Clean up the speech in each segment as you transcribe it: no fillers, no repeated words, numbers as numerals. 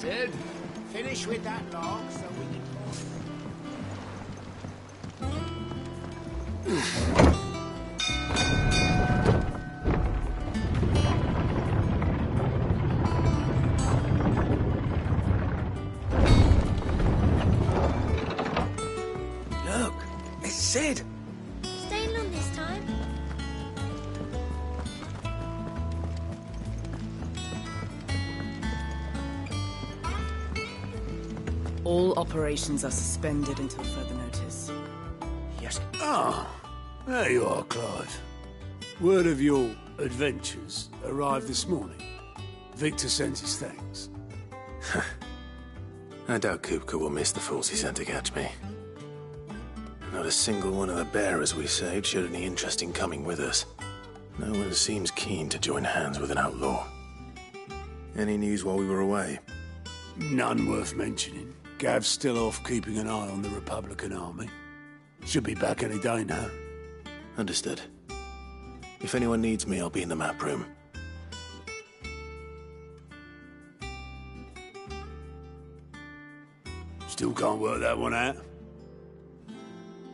Sid, finish with that log so we can... Look, it's Sid. Staying long this time? All operations are suspended until further notice. Yes. Ah, there you are, Clive. Word of your adventures arrived this morning. Victor sends his thanks. I doubt Kupka will miss the fools he sent to catch me. Not a single one of the bearers we saved showed any interest in coming with us. No one seems keen to join hands with an outlaw. Any news while we were away? None worth mentioning. Gav's still off keeping an eye on the Republican army. Should be back any day now. Understood. If anyone needs me, I'll be in the map room. Still can't work that one out.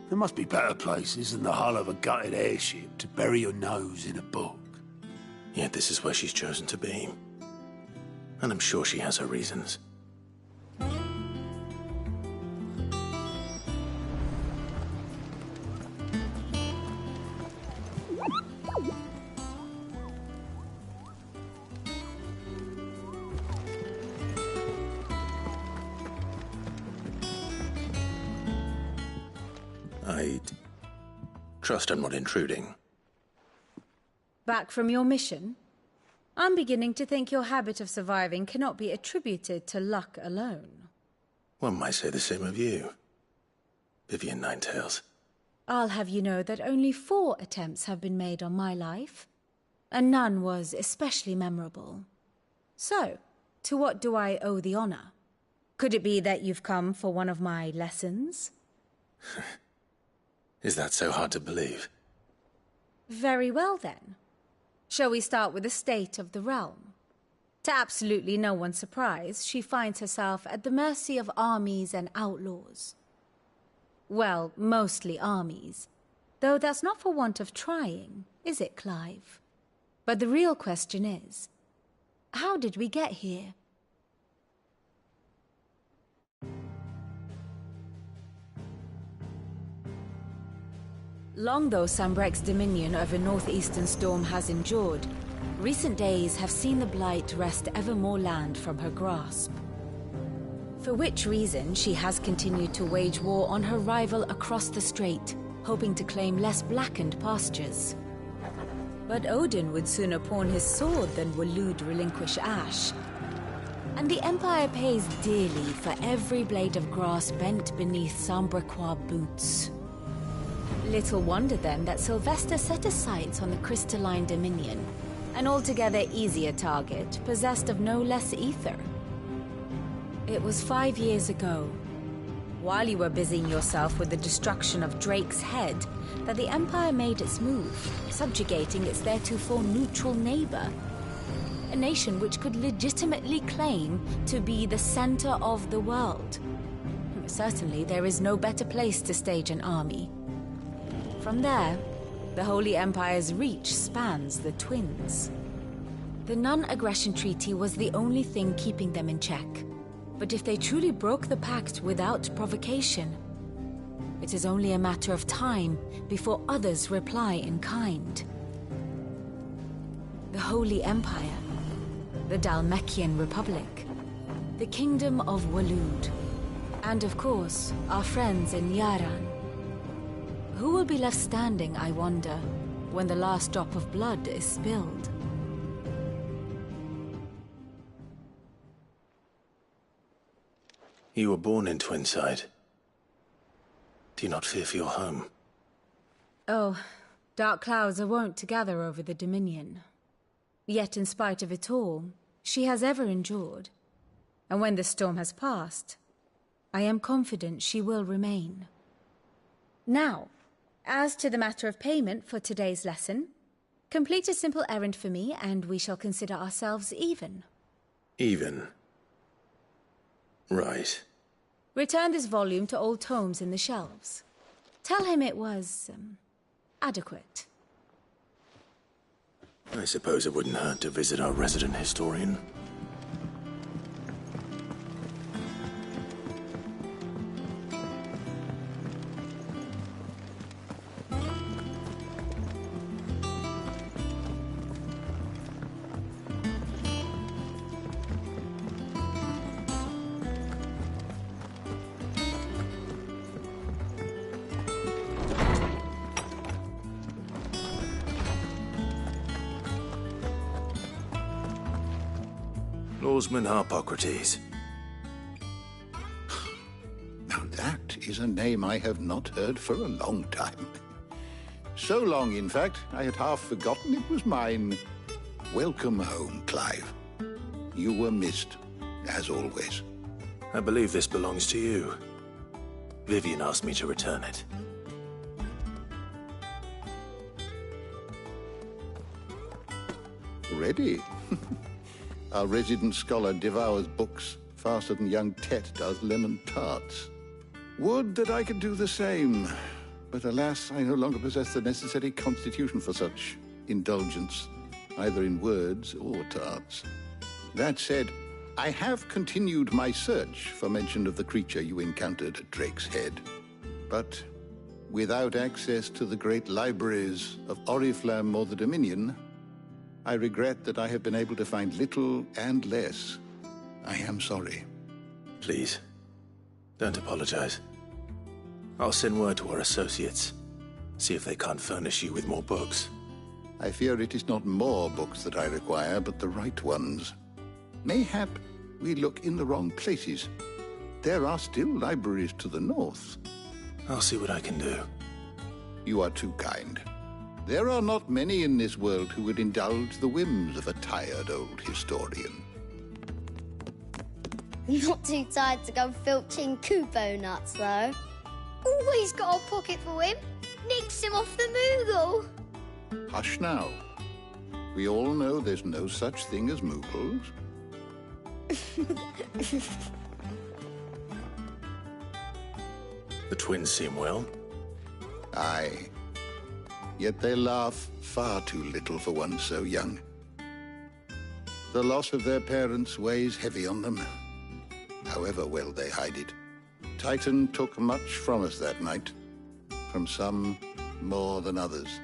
There must be better places than the hull of a gutted airship to bury your nose in a book. Yet this is where she's chosen to be. And I'm sure she has her reasons. I trust I'm not intruding. Back from your mission? I'm beginning to think your habit of surviving cannot be attributed to luck alone. One might say the same of you, Vivian Ninetails. I'll have you know that only 4 attempts have been made on my life, and none was especially memorable. So, to what do I owe the honor? Could it be that you've come for one of my lessons? Is that so hard to believe? Very well, then. Shall we start with the state of the realm? To absolutely no one's surprise, she finds herself at the mercy of armies and outlaws. Well, mostly armies. Though that's not for want of trying, is it, Clive? But the real question is, how did we get here? Long though Sambrek's dominion over northeastern storm has endured, recent days have seen the Blight wrest ever more land from her grasp. For which reason she has continued to wage war on her rival across the strait, hoping to claim less blackened pastures. But Odin would sooner pawn his sword than Waloed relinquish Ash. And the Empire pays dearly for every blade of grass bent beneath Sambrequois boots. Little wonder then that Sylvester set his sights on the crystalline dominion, an altogether easier target, possessed of no less ether. It was 5 years ago, while you were busying yourself with the destruction of Drake's head, that the Empire made its move, subjugating its theretofore neutral neighbor. A nation which could legitimately claim to be the center of the world. Certainly, there is no better place to stage an army. From there, the Holy Empire's reach spans the Twins. The non-aggression treaty was the only thing keeping them in check. But if they truly broke the pact without provocation, it is only a matter of time before others reply in kind. The Holy Empire, the Dhalmekian Republic, the Kingdom of Waloed, and of course, our friends in Yaran. Who will be left standing, I wonder, when the last drop of blood is spilled? You were born in Twinside. Do you not fear for your home? Oh, dark clouds are wont to gather over the Dominion. Yet in spite of it all, she has ever endured. And when the storm has passed, I am confident she will remain. Now, as to the matter of payment for today's lesson, complete a simple errand for me and we shall consider ourselves even. Even? Right. Return this volume to old tomes in the shelves. Tell him it was, adequate. I suppose it wouldn't hurt to visit our resident historian. Lawsman Harpocrates. Now that is a name I have not heard for a long time. So long, in fact, I had half forgotten it was mine. Welcome home, Clive. You were missed, as always. I believe this belongs to you. Vivian asked me to return it. Ready? Our resident scholar devours books faster than young Tet does lemon tarts. Would that I could do the same. But alas, I no longer possess the necessary constitution for such indulgence, either in words or tarts. That said, I have continued my search for mention of the creature you encountered at Drake's Head. But without access to the great libraries of Oriflamme or the Dominion, I regret that I have been able to find little and less. I am sorry. Please, don't apologize. I'll send word to our associates. See if they can't furnish you with more books. I fear it is not more books that I require, but the right ones. Mayhap we look in the wrong places. There are still libraries to the north. I'll see what I can do. You are too kind. There are not many in this world who would indulge the whims of a tired old historian. Not too tired to go filching Kupo nuts, though. Always got a pocket for him. Nicks him off the Moogle. Hush now. We all know there's no such thing as Moogles. The twins seem well. Aye. Yet they laugh far too little for one so young. The loss of their parents weighs heavy on them, however well they hide it. Titan took much from us that night, from some more than others,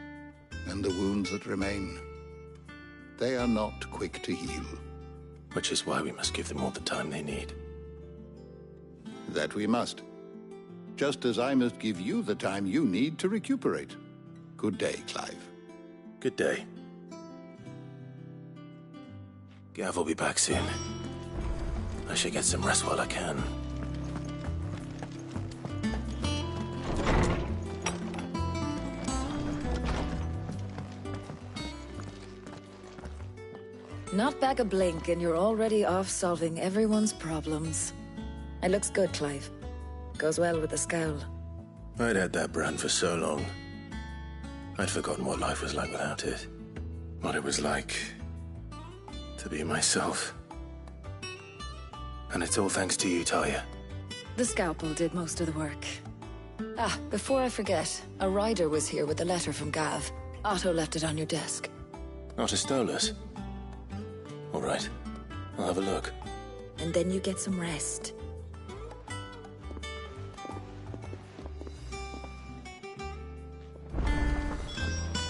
and the wounds that remain, they are not quick to heal. Which is why we must give them all the time they need. That we must. Just as I must give you the time you need to recuperate. Good day, Clive. Good day. Gav will be back soon. I should get some rest while I can. Not back a blink and you're already off solving everyone's problems. It looks good, Clive. Goes well with the scowl. I'd had that brand for so long. I'd forgotten what life was like without it. What it was like to be myself. And it's all thanks to you, Talia. The scalpel did most of the work. Ah, before I forget, a rider was here with a letter from Gav. Otto left it on your desk. Not a Stolas. All right. I'll have a look. And then you get some rest.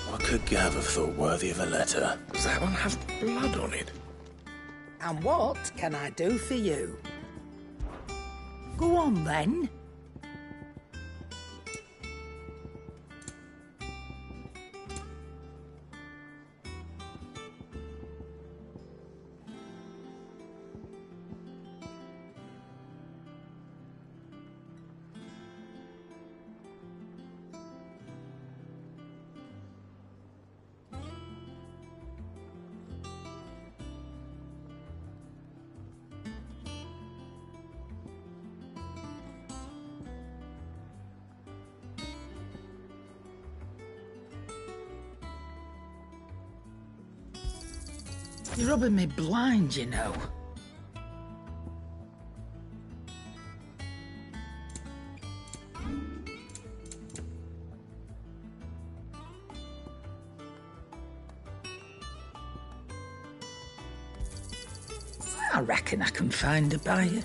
What could Gav have thought worthy of a letter? Does that one have blood on it? And what can I do for you? Go on, then. You're rubbing me blind, you know. I reckon I can find a buyer.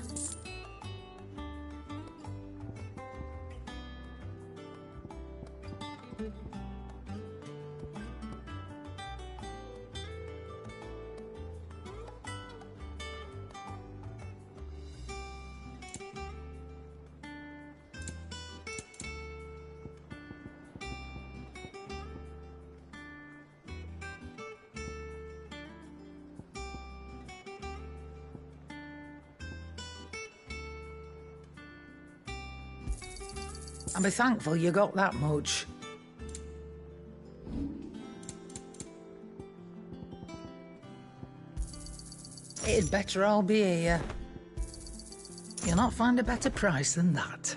I'll be thankful you got that much. It'd better all be here. You'll not find a better price than that.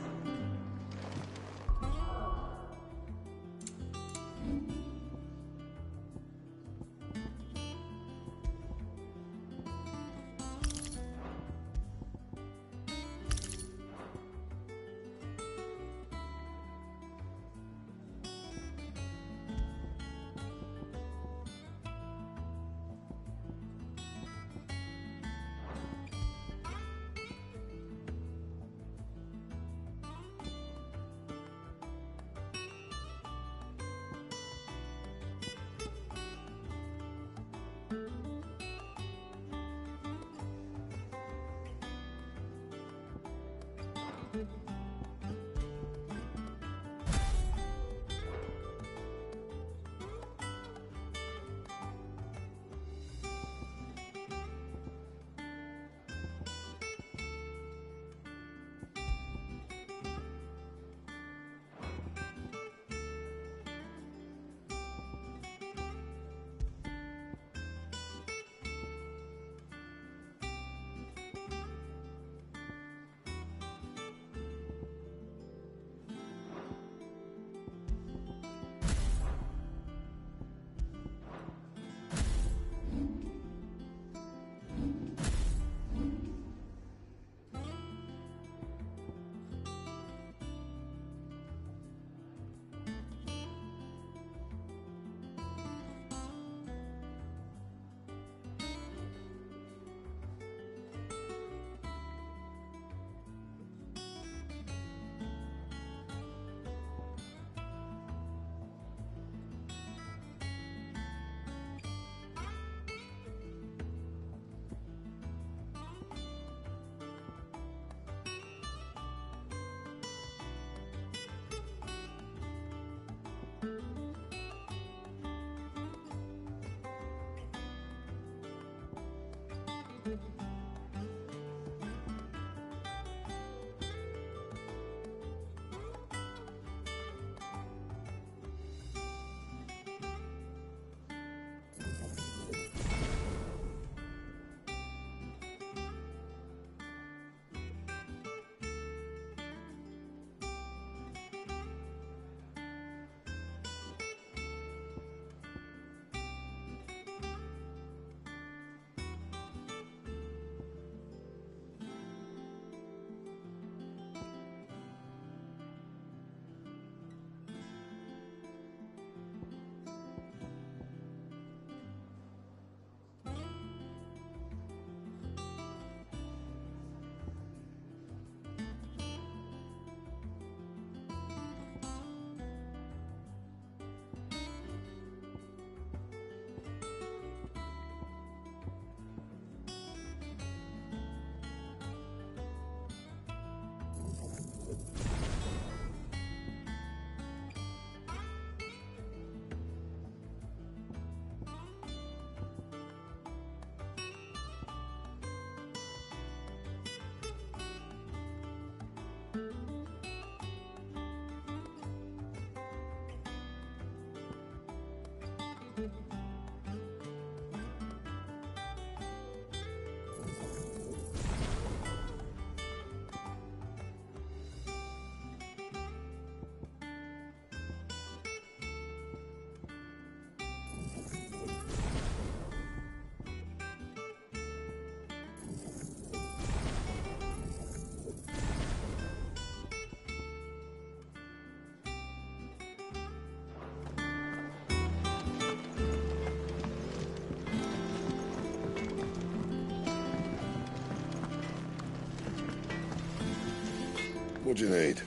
What do you need?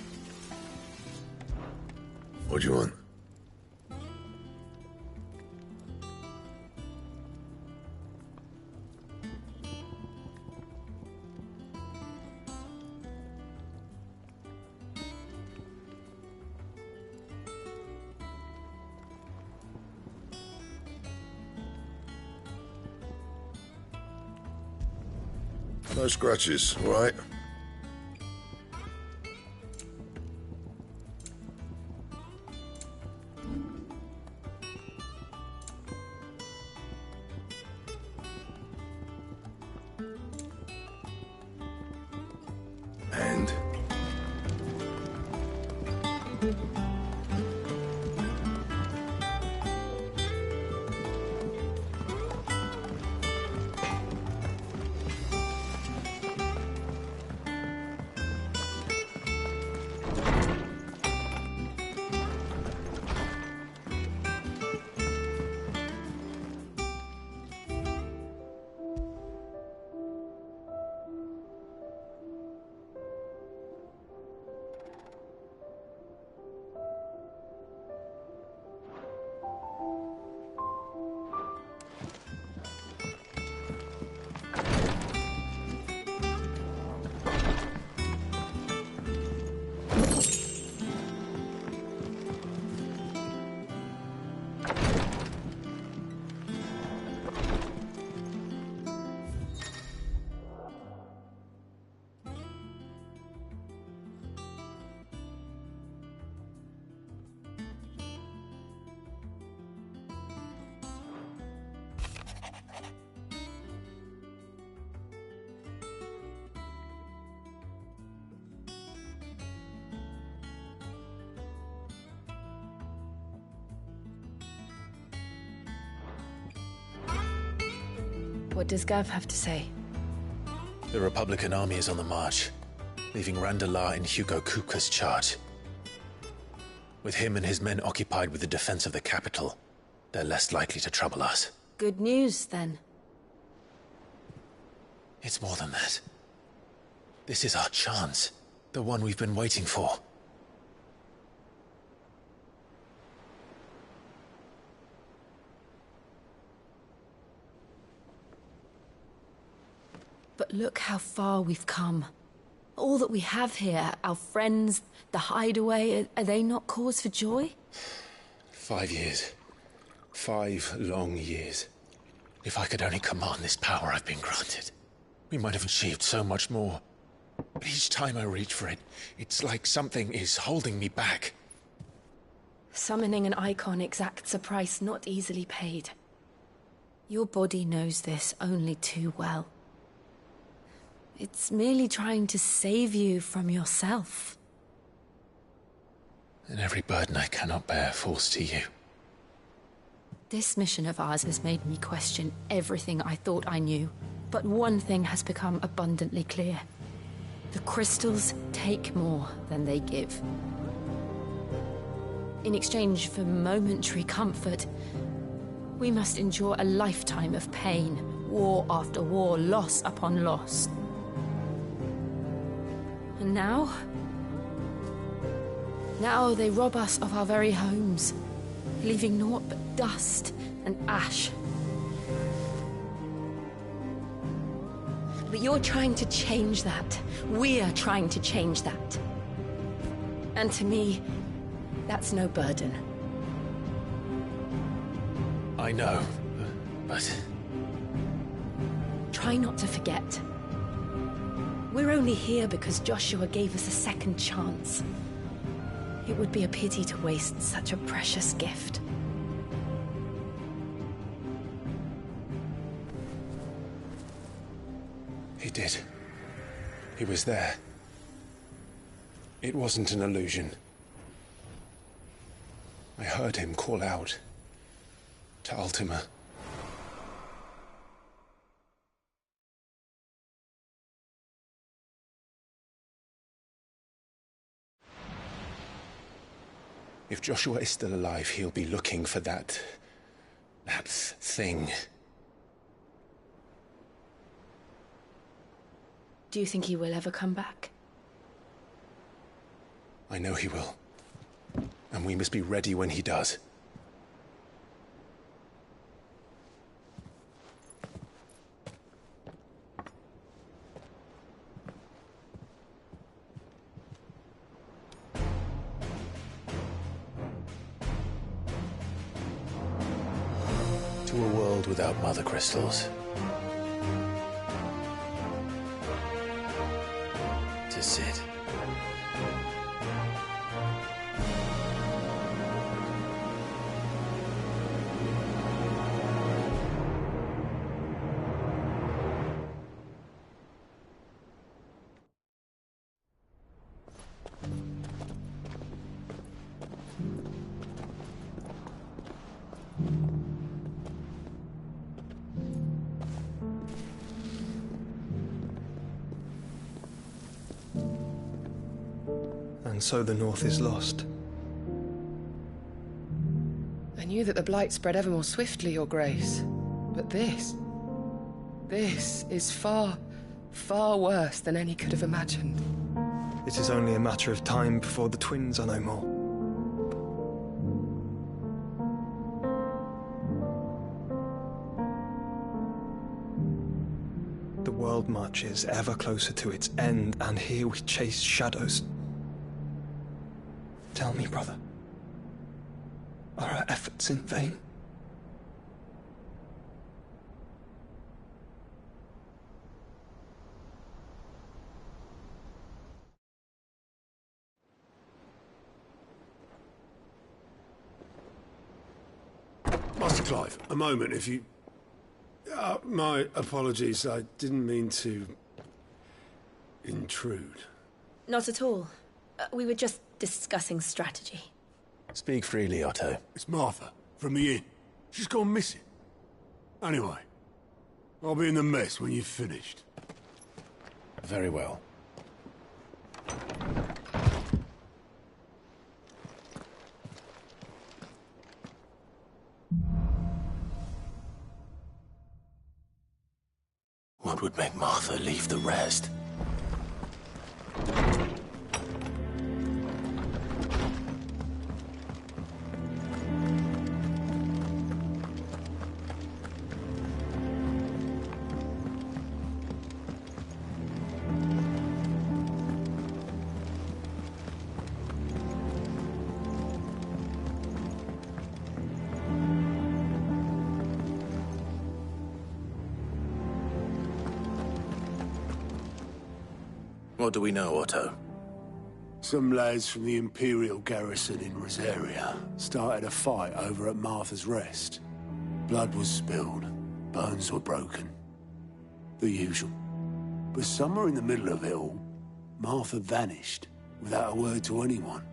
What do you want? No scratches, all right? And? What does Gav have to say? The Republican army is on the march, leaving Randalar in Hugo Kupka's charge. With him and his men occupied with the defense of the capital, they're less likely to trouble us. Good news, then. It's more than that. This is our chance. The one we've been waiting for. But look how far we've come. All that we have here, our friends, the hideaway, are they not cause for joy? 5 years. 5 long years. If I could only command this power I've been granted, we might have achieved so much more. But each time I reach for it, it's like something is holding me back. Summoning an icon exacts a price not easily paid. Your body knows this only too well. It's merely trying to save you from yourself. And every burden I cannot bear falls to you. This mission of ours has made me question everything I thought I knew. But one thing has become abundantly clear. The crystals take more than they give. In exchange for momentary comfort, we must endure a lifetime of pain, war after war, loss upon loss. And now they rob us of our very homes, leaving naught but dust and ash. But you're trying to change that. We're trying to change that. And to me, that's no burden. I know, but... Try not to forget. We're only here because Joshua gave us a second chance. It would be a pity to waste such a precious gift. He did. He was there. It wasn't an illusion. I heard him call out to Ultima. If Joshua is still alive, he'll be looking for that thing. Do you think he will ever come back? I know he will. And we must be ready when he does. To a world without mother crystals. To Sid. And so the North is lost. I knew that the Blight spread ever more swiftly, Your Grace. But this is far, far worse than any could have imagined. It is only a matter of time before the twins are no more. The world marches ever closer to its end, and here we chase shadows. Tell me, brother, are our efforts in vain? Master Clive, a moment, if you... my apologies, I didn't mean to... intrude. Not at all. We were just discussing strategy. Speak freely, Otto. It's Martha, from the inn. She's gone missing. Anyway, I'll be in the mess when you've finished. Very well. What would make Martha leave the rest? What do we know, Otto? Some lads from the Imperial garrison in Rosaria started a fight over at Martha's Rest. Blood was spilled, bones were broken. The usual. But somewhere in the middle of it all, Martha vanished without a word to anyone.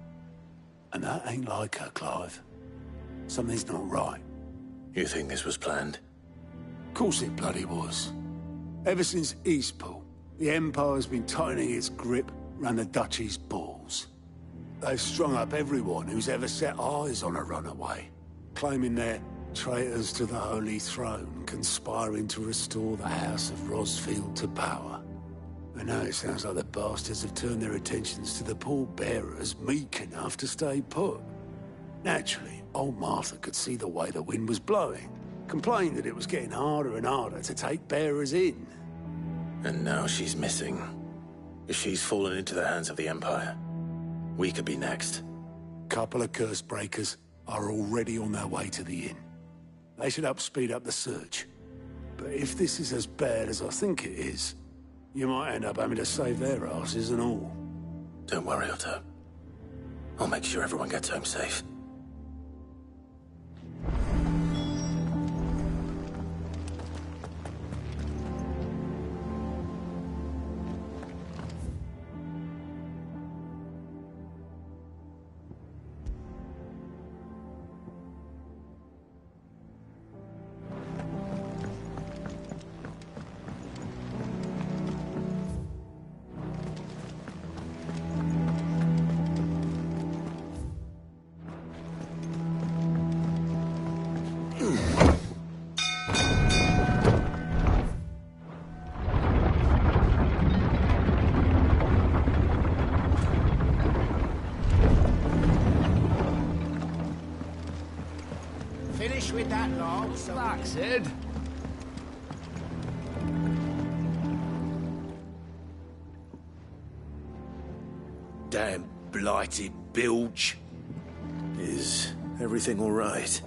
And that ain't like her, Clive. Something's not right. You think this was planned? Of course it bloody was. Ever since Eastpool, the Empire's been tightening its grip round the Duchy's balls. They've strung up everyone who's ever set eyes on a runaway, claiming they're traitors to the Holy Throne, conspiring to restore the House of Rosfield to power. And now it sounds like the bastards have turned their attentions to the pallbearers meek enough to stay put. Naturally, old Martha could see the way the wind was blowing, complained that it was getting harder and harder to take bearers in. And now she's missing. If she's fallen into the hands of the Empire, we could be next. Couple of curse breakers are already on their way to the inn. They should speed up the search. But if this is as bad as I think it is, you might end up having to save their asses and all. Don't worry, Otto. I'll make sure everyone gets home safe. finish with that log, so That's it. Damn blighted bilge. Is everything all right?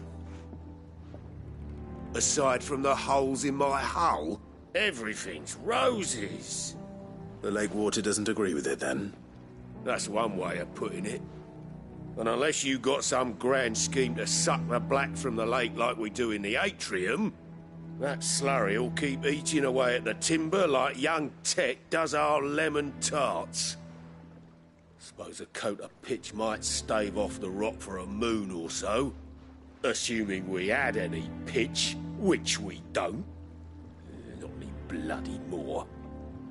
Aside from the holes in my hull, everything's roses. The lake water doesn't agree with it, then? That's one way of putting it. And unless you got some grand scheme to suck the black from the lake like we do in the atrium, that slurry'll keep eating away at the timber like young Tech does our lemon tarts. Suppose a coat of pitch might stave off the rock for a moon or so, assuming we had any pitch, which we don't. Not any bloody more.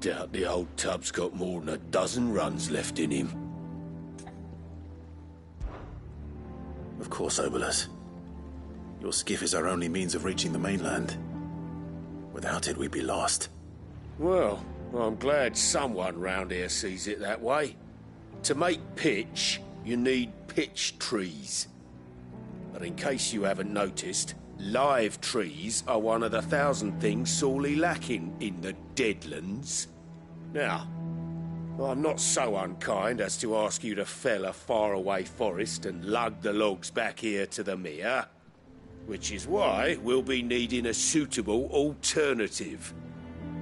Doubt the old tub's got more than a dozen runs left in him. Of course, Obolus. Your skiff is our only means of reaching the mainland. Without it, we'd be lost. Well, I'm glad someone round here sees it that way. To make pitch, you need pitch trees. But in case you haven't noticed, live trees are one of the 1,000 things sorely lacking in the Deadlands. Now, I'm not so unkind as to ask you to fell a faraway forest and lug the logs back here to the mere, which is why we'll be needing a suitable alternative.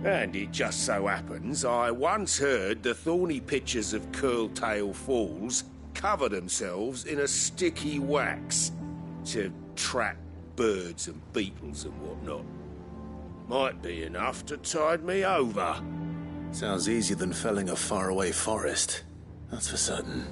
And it just so happens I once heard the thorny pitchers of Curltail Falls cover themselves in a sticky wax to trap birds and beetles and whatnot. Might be enough to tide me over. Sounds easier than felling a faraway forest. That's for certain.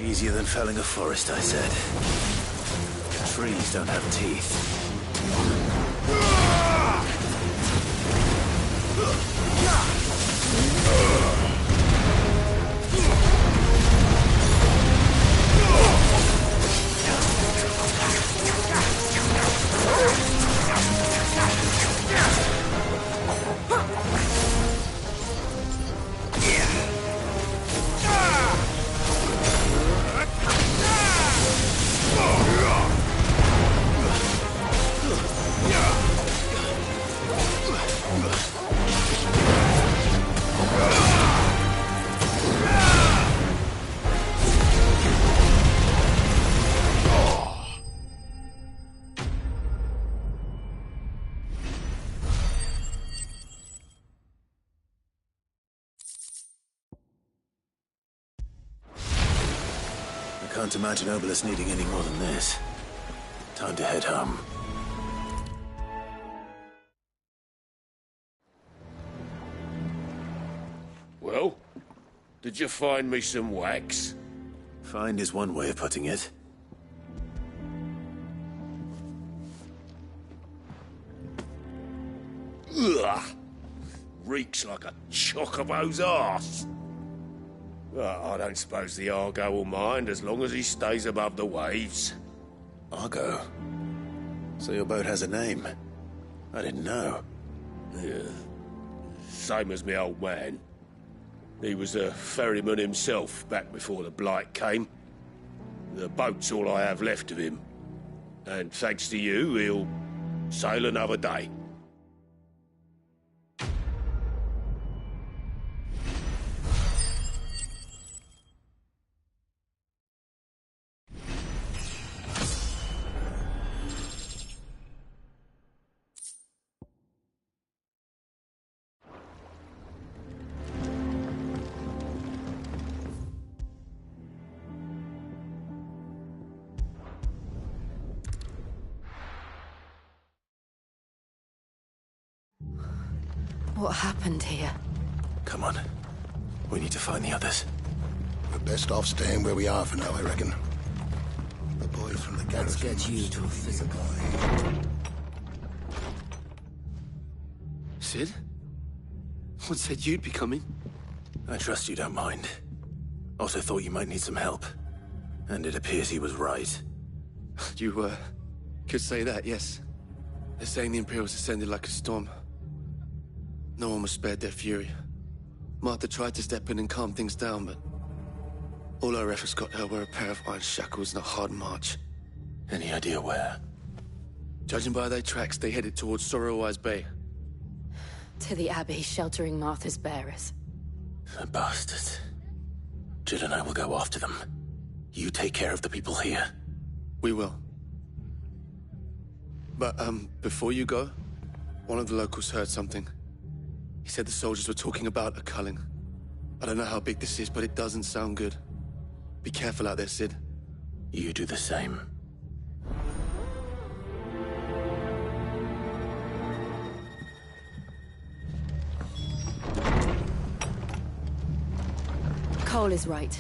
Easier than felling a forest, I said. Trees don't have teeth. Can't imagine Obolus needing any more than this. Time to head home. Well, did you find me some wax? Find is one way of putting it. Ugh! Reeks like a chocobo's arse. Well, I don't suppose the Argo will mind as long as he stays above the waves. Argo? So your boat has a name? I didn't know. Yeah. Same as me old man. He was a ferryman himself back before the Blight came. The boat's all I have left of him. And thanks to you, he'll sail another day. What happened here? Come on. We need to find the others. We're best off staying where we are for now, I reckon. The boys from the garrison... Let's get you to a physical. Sid? What said you'd be coming? I trust you don't mind. Also thought you might need some help. And it appears he was right. You, could say that, yes. They're saying the Imperials descended like a storm. No one was spared their fury. Martha tried to step in and calm things down, but all our efforts got her were a pair of iron shackles and a hard march. Any idea where? Judging by their tracks, they headed towards Sorrowwise Bay. To the Abbey, sheltering Martha's bearers. The bastards. Jill and I will go after them. You take care of the people here. We will. But, before you go, one of the locals heard something. He said the soldiers were talking about a culling. I don't know how big this is, but it doesn't sound good. Be careful out there, Sid. You do the same. Cole is right.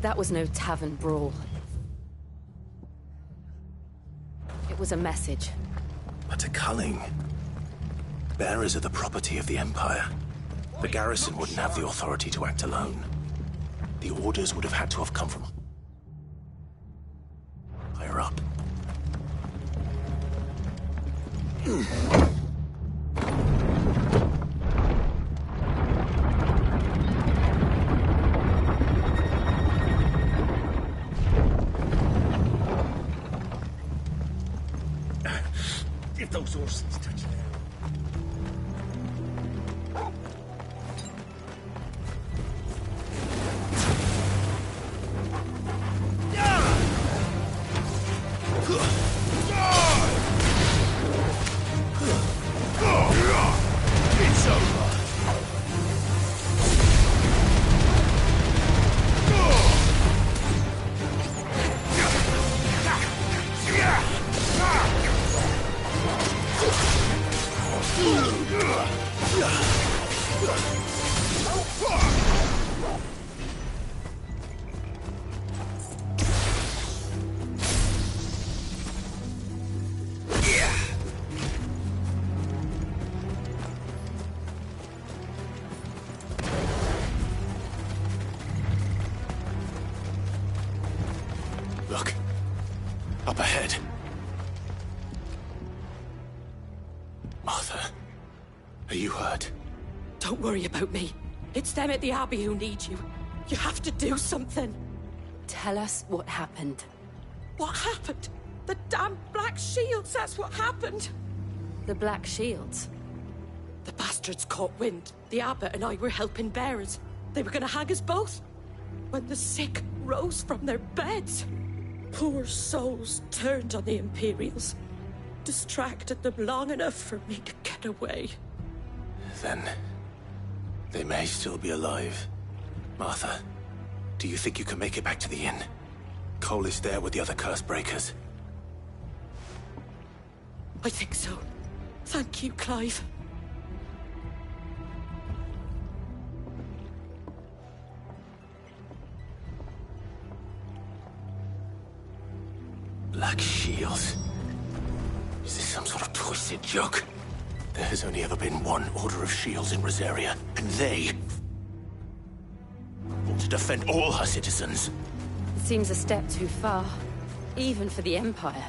That was no tavern brawl. It was a message. But a culling. Bearers are the property of the Empire. The garrison wouldn't have the authority to act alone. The orders would have had to have come from higher up. If those horses touch you. It's over. Look. Up ahead. Martha, are you hurt? Don't worry about me. It's them at the Abbey who need you. You have to do something. Tell us what happened. What happened? The damn Black Shields, that's what happened. The Black Shields? The bastards caught wind. The Abbot and I were helping bearers. They were gonna hang us both. When the sick rose from their beds, poor souls turned on the Imperials. Distracted them long enough for me to get away. Then... they may still be alive. Martha, do you think you can make it back to the inn? Cole is there with the other curse breakers. I think so. Thank you, Clive. Black Shields? Is this some sort of twisted joke? There has only ever been one Order of Shields in Rosaria, and they want to defend all her citizens. It seems a step too far, even for the Empire.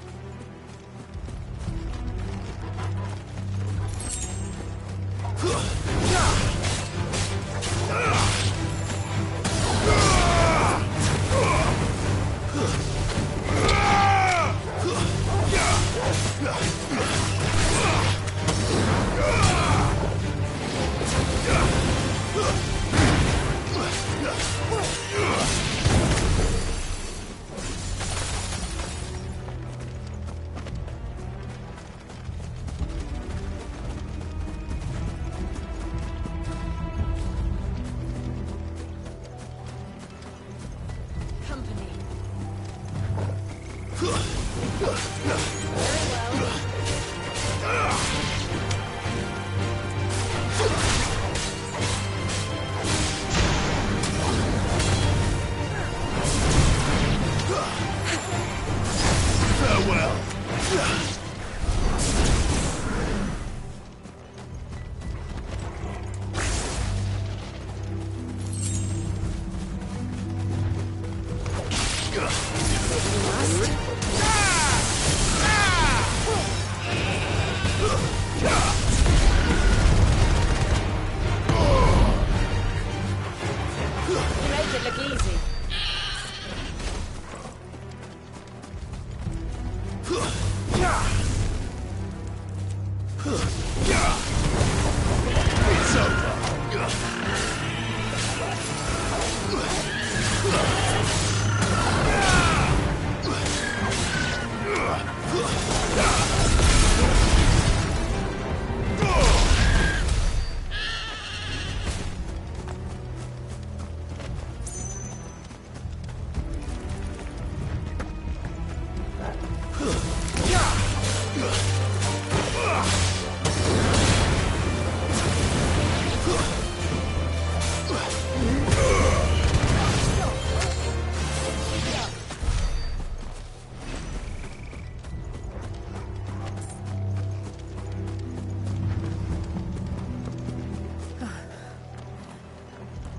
It's over.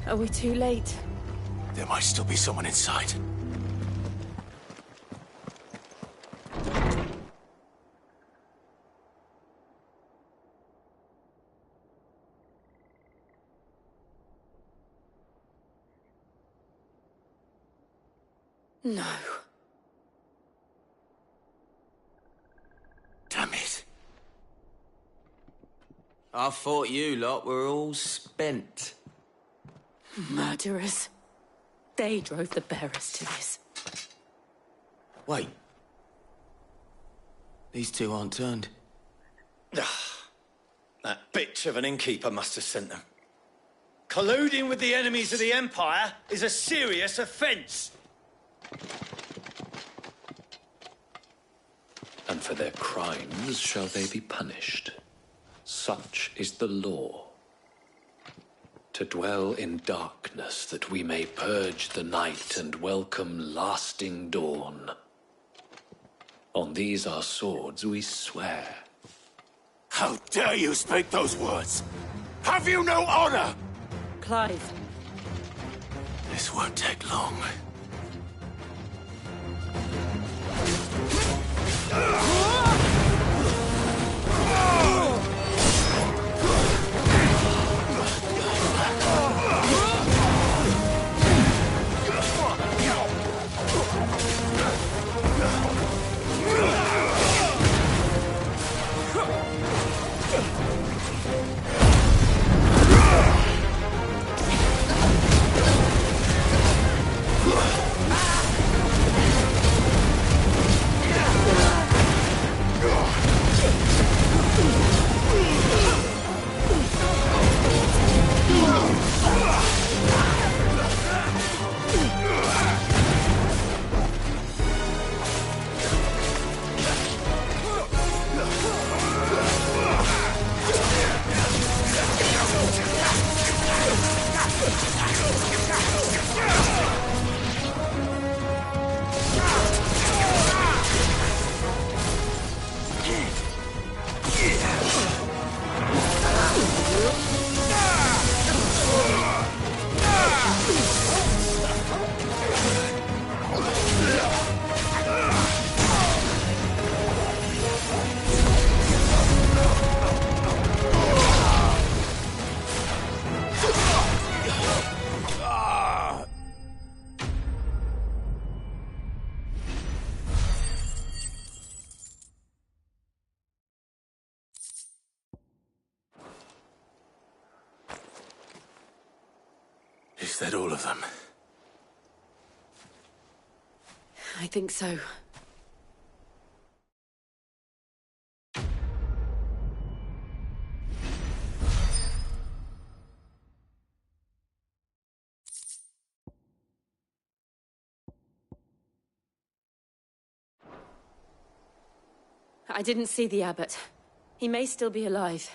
Are we too late? There might still be someone inside. No. Damn it. I thought you lot were all spent. Murderers. They drove the bearers to this. Wait. These two aren't turned. That bitch of an innkeeper must have sent them. Colluding with the enemies of the Empire is a serious offence. And for their crimes shall they be punished. Such is the law. To dwell in darkness that we may purge the night and welcome lasting dawn. On these our swords we swear. How dare you speak those words? Have you no honor? Clive. This won't take long. Is that all of them? I think so. I didn't see the abbot. He may still be alive.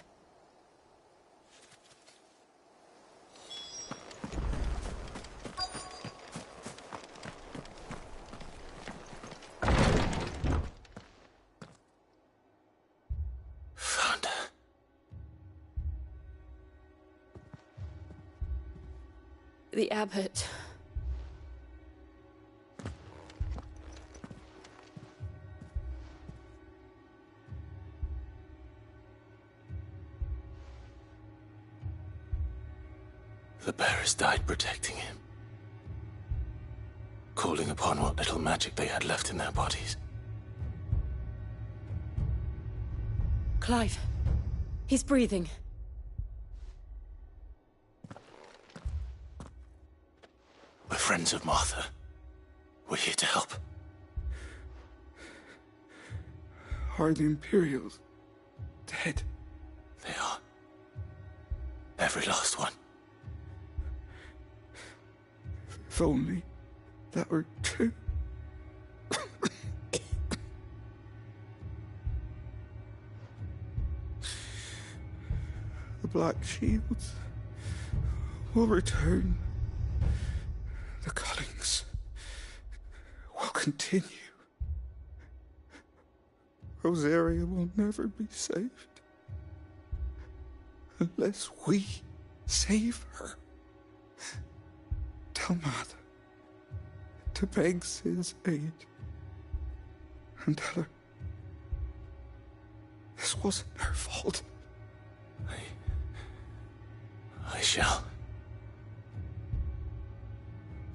Found her. The abbot. The bearers died protecting him. Calling upon what little magic they had left in their bodies. Clive, He's breathing. We're friends of Martha. We're here to help. Are the Imperials dead? They are. Every last one. If only that were true. The Black Shields will return. The cuttings will continue. Rosaria will never be saved unless we save her. Tell Mother to beg Sid's aid and tell her this wasn't her fault. I shall.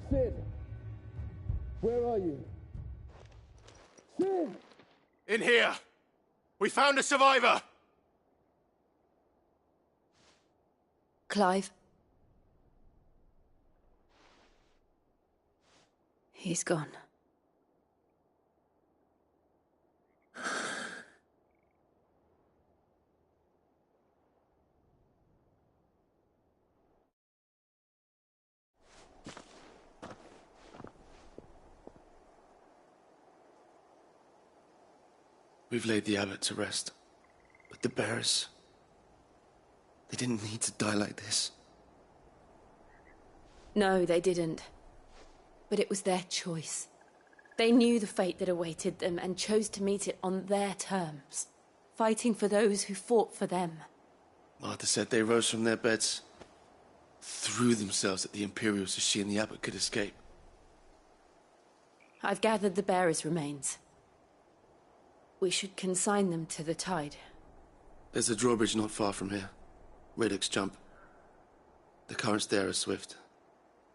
Sid, where are you? Sid! In here! We found a survivor! Clive? He's gone. We've laid the abbot to rest. But the bearers... they didn't need to die like this. No, they didn't. But it was their choice. They knew the fate that awaited them and chose to meet it on their terms, fighting for those who fought for them. Martha said they rose from their beds, threw themselves at the Imperials so she and the abbot could escape. I've gathered the bearers' remains. We should consign them to the tide. There's a drawbridge not far from here. Radix Jump. The currents there are swift.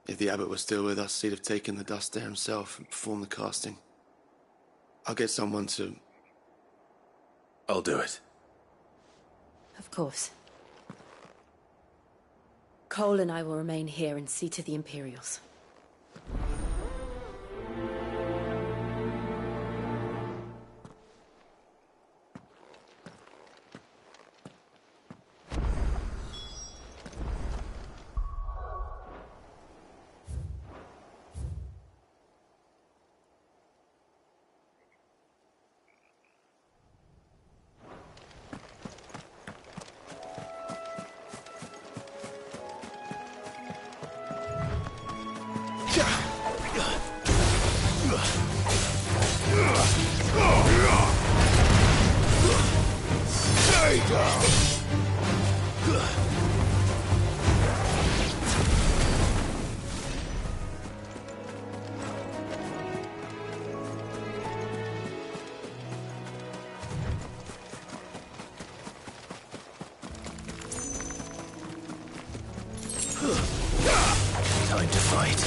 If the abbot was still with us, he'd have taken the dust there himself and performed the casting. I'll get someone to... I'll do it. Of course. Cole and I will remain here and see to the Imperials. Time to fight.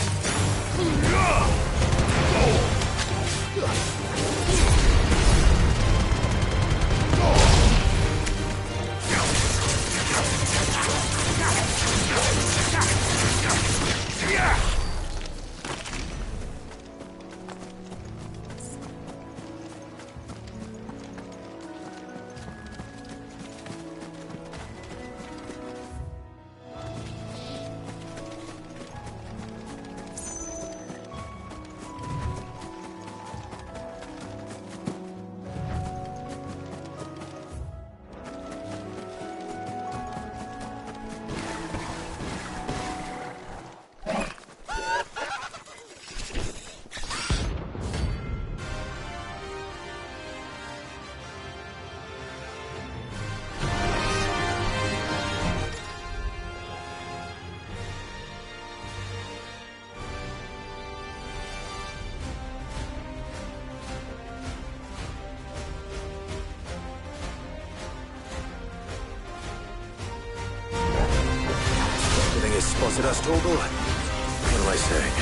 Spotted us, Torgal? What am I saying?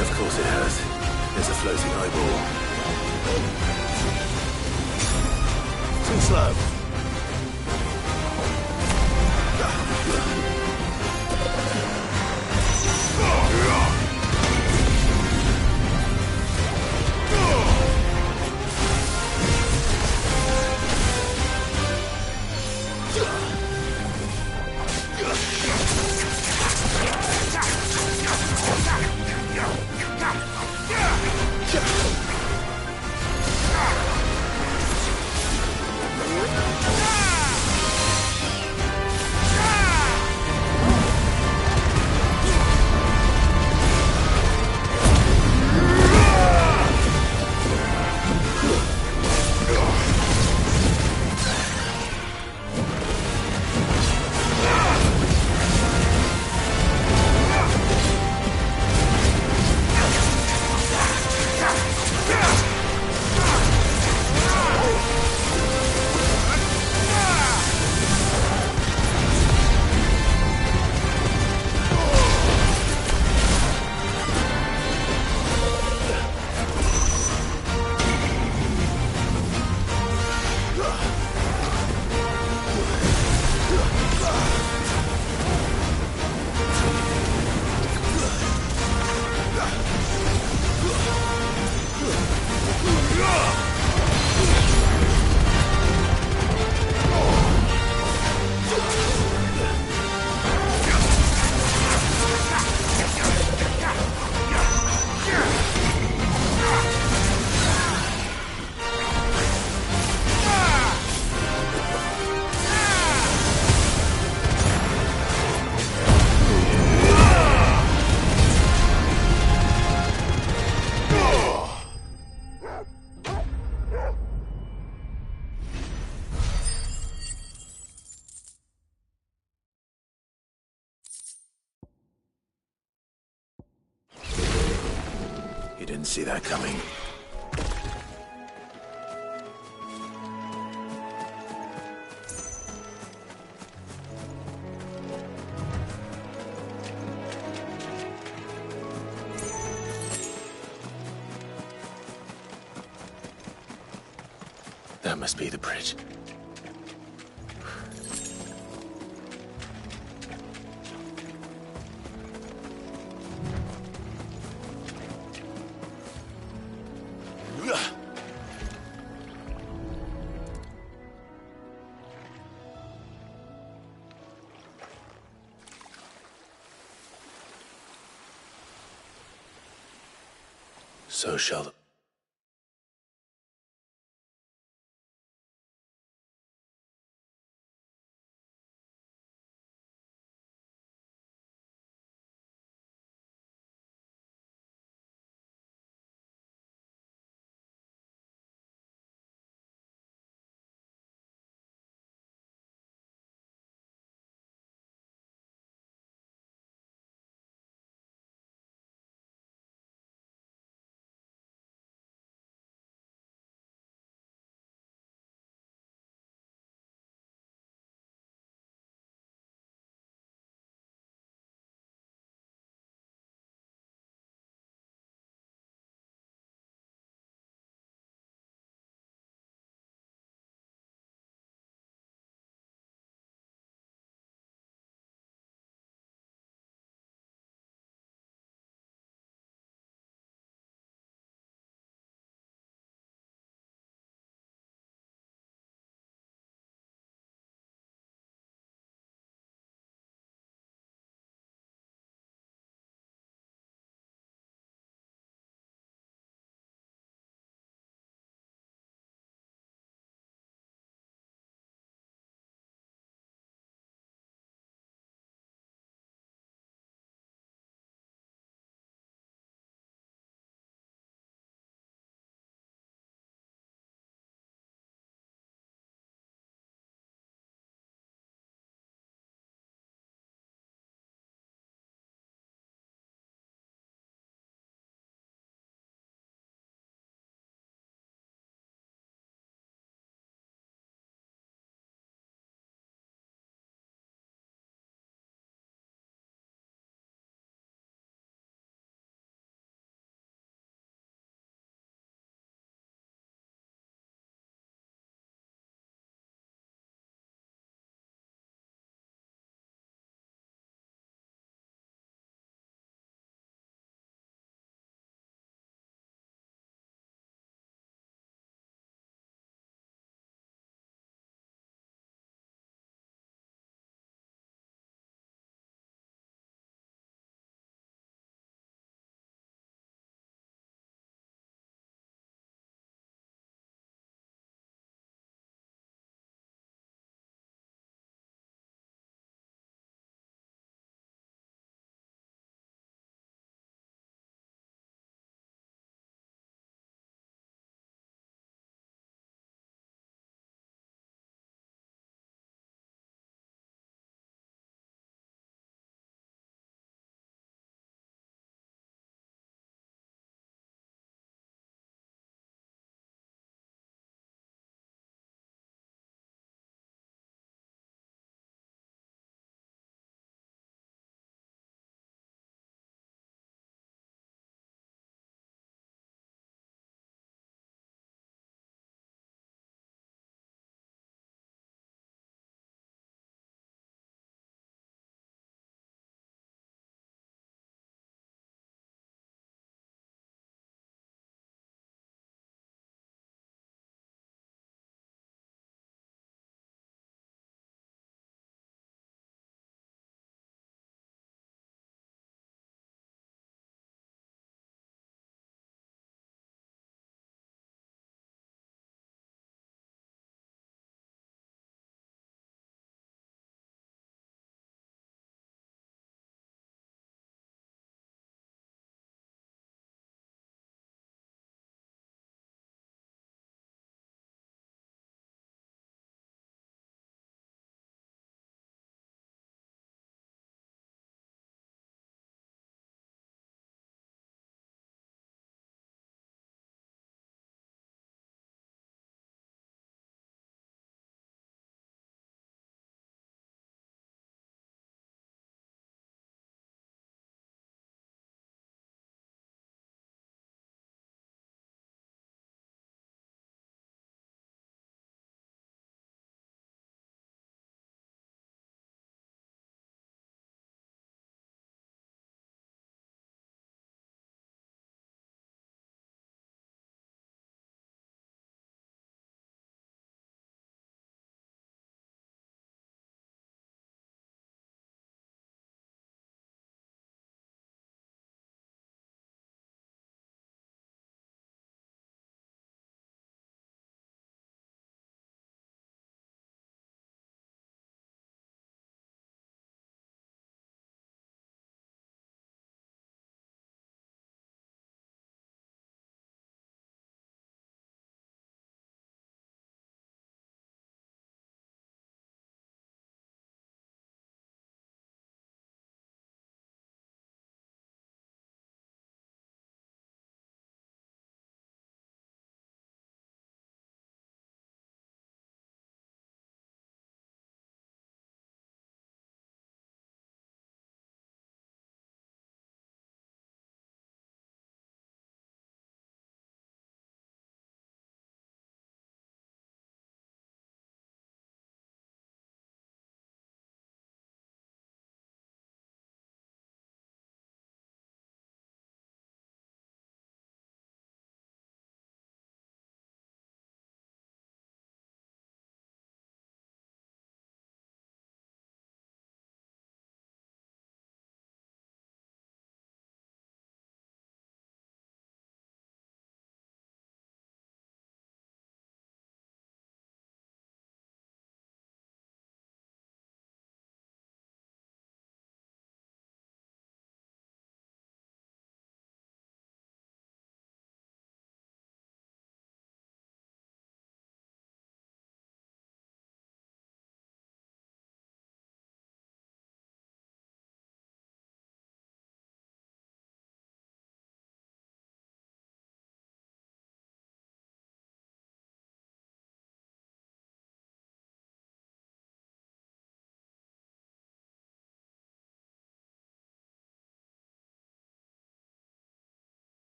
Of course it has. There's a floating eyeball. Too slow. didn't see that coming. That must be the bridge. So shall the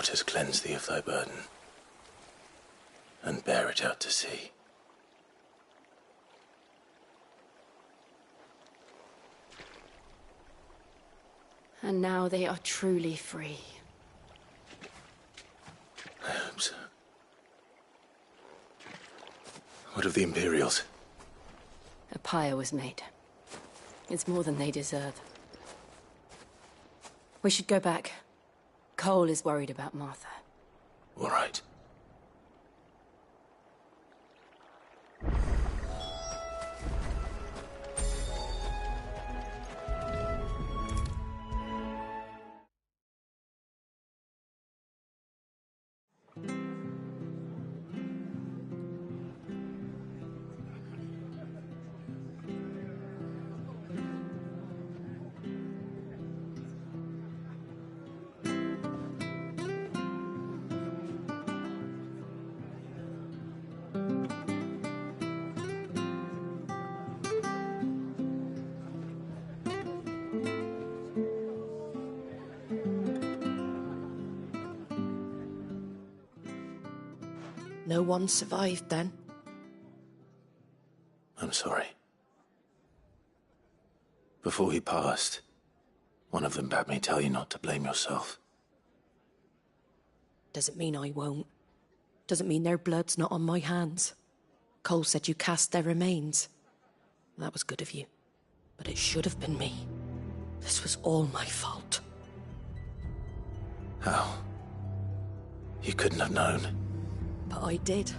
waters cleanse thee of thy burden, and bear it out to sea. And now they are truly free. I hope so. What of the Imperials? A pyre was made. It's more than they deserve. We should go back. Cole is worried about Martha. All right. No one survived then? I'm sorry. Before he passed, one of them bade me tell you not to blame yourself. Doesn't mean I won't. Doesn't mean their blood's not on my hands. Cole said you cast their remains. That was good of you. But it should have been me. This was all my fault. How? You couldn't have known. But I did.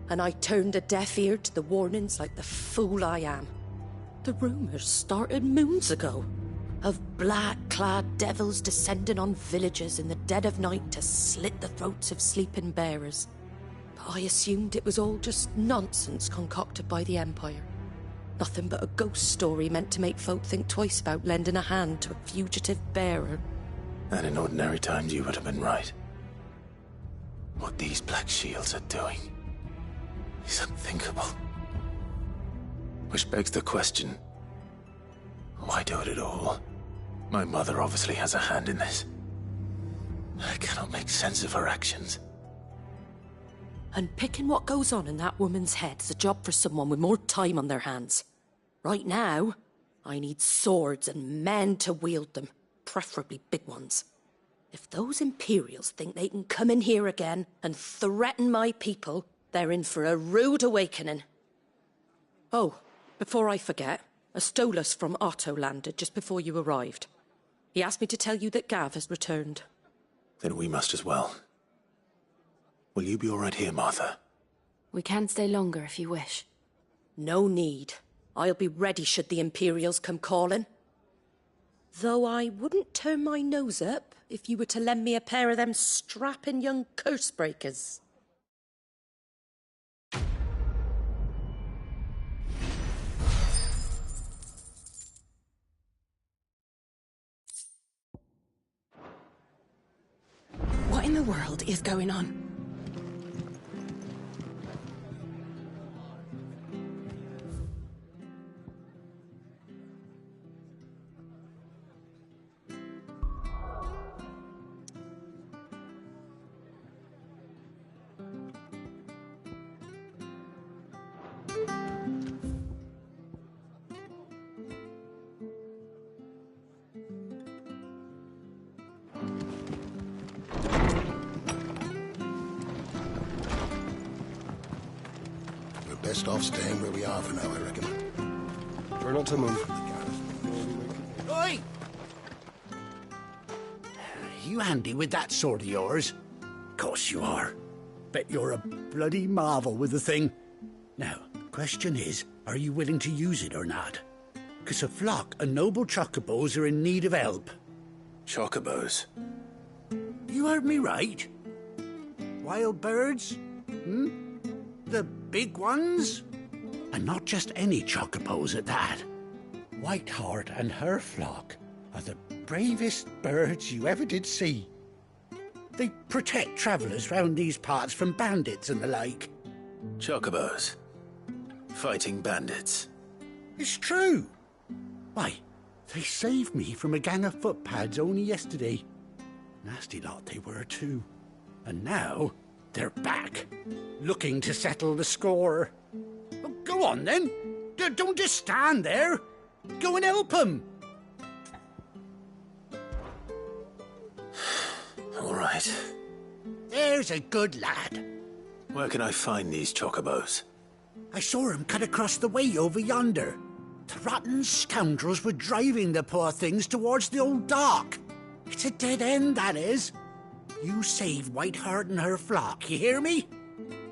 And I turned a deaf ear to the warnings like the fool I am. The rumours started moons ago. Of black-clad devils descending on villages in the dead of night to slit the throats of sleeping bearers. But I assumed it was all just nonsense concocted by the Empire. Nothing but a ghost story meant to make folk think twice about lending a hand to a fugitive bearer. And in ordinary times you would have been right. What these Black Shields are doing is unthinkable. Which begs the question, why do it at all? My mother obviously has a hand in this. I cannot make sense of her actions. And picking what goes on in that woman's head is a job for someone with more time on their hands. Right now, I need swords and men to wield them, preferably big ones. If those Imperials think they can come in here again and threaten my people, they're in for a rude awakening. Oh, before I forget, a Stolas from Otto landed just before you arrived. He asked me to tell you that Gav has returned. Then we must as well. Will you be all right here, Martha? We can stay longer if you wish. No need. I'll be ready should the Imperials come calling. Though I wouldn't turn my nose up if you were to lend me a pair of them strapping young curse breakers. What in the world is going on? Best off staying where we are for now, I reckon. Try not to move. Oi! You handy with that sword of yours? Course you are. Bet you're a bloody marvel with the thing. Now, question is, are you willing to use it or not? 'Cause a flock of noble chocobos are in need of help. Chocobos? You heard me right. Wild birds? The big ones? And not just any chocobos at that. Whiteheart and her flock are the bravest birds you ever did see. They protect travellers round these parts from bandits and the like. Chocobos? Fighting bandits? It's true. Why, they saved me from a gang of footpads only yesterday. Nasty lot they were, too. And now, they're back, looking to settle the score. Well, go on, then. Don't just stand there. Go and help them. All right. There's a good lad. Where can I find these chocobos? I saw him cut across the way over yonder. The rotten scoundrels were driving the poor things towards the old dock. It's a dead end, that is. You save Whiteheart and her flock, you hear me?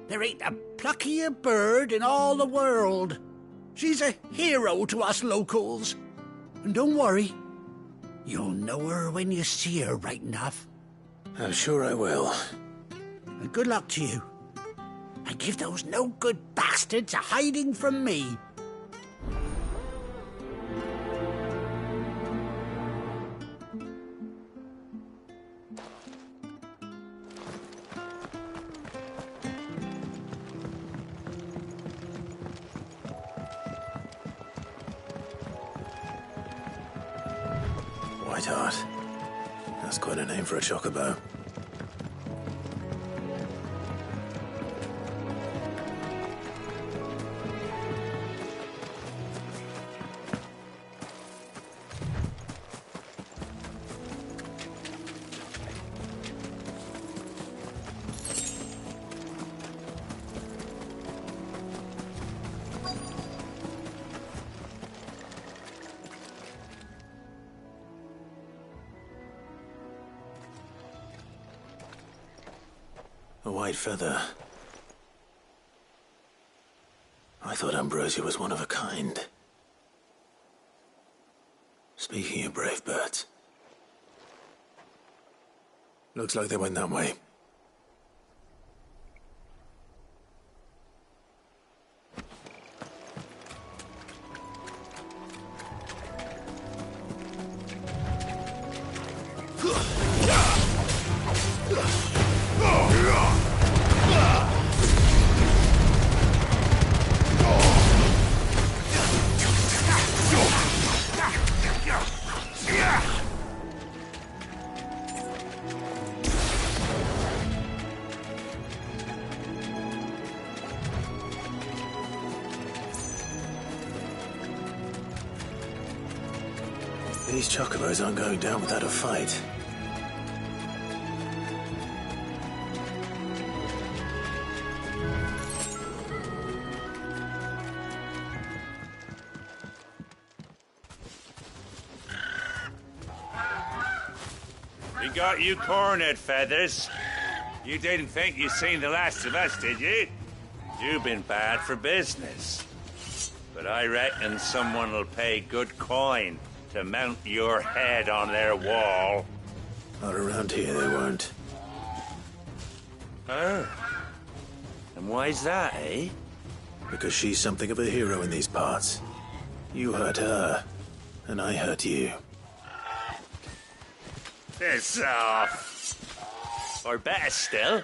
There ain't a pluckier bird in all the world. She's a hero to us locals. And don't worry, you'll know her when you see her right enough. I'm sure I will. And good luck to you. And give those no-good bastards a hiding from me. Whiteheart. That's quite a name for a chocobo. A white feather. I thought Ambrosia was one of a kind. Speaking of brave birds. Looks like they went that way. These chocobos aren't going down without a fight. We got you cornered, Feathers. You didn't think you'd seen the last of us, did you? You've been bad for business. But I reckon someone will pay good coin to mount your head on their wall. Not around here, they won't. Oh. And why's that, eh? Because she's something of a hero in these parts. You hurt her, and I hurt you. Piss off. Or better still,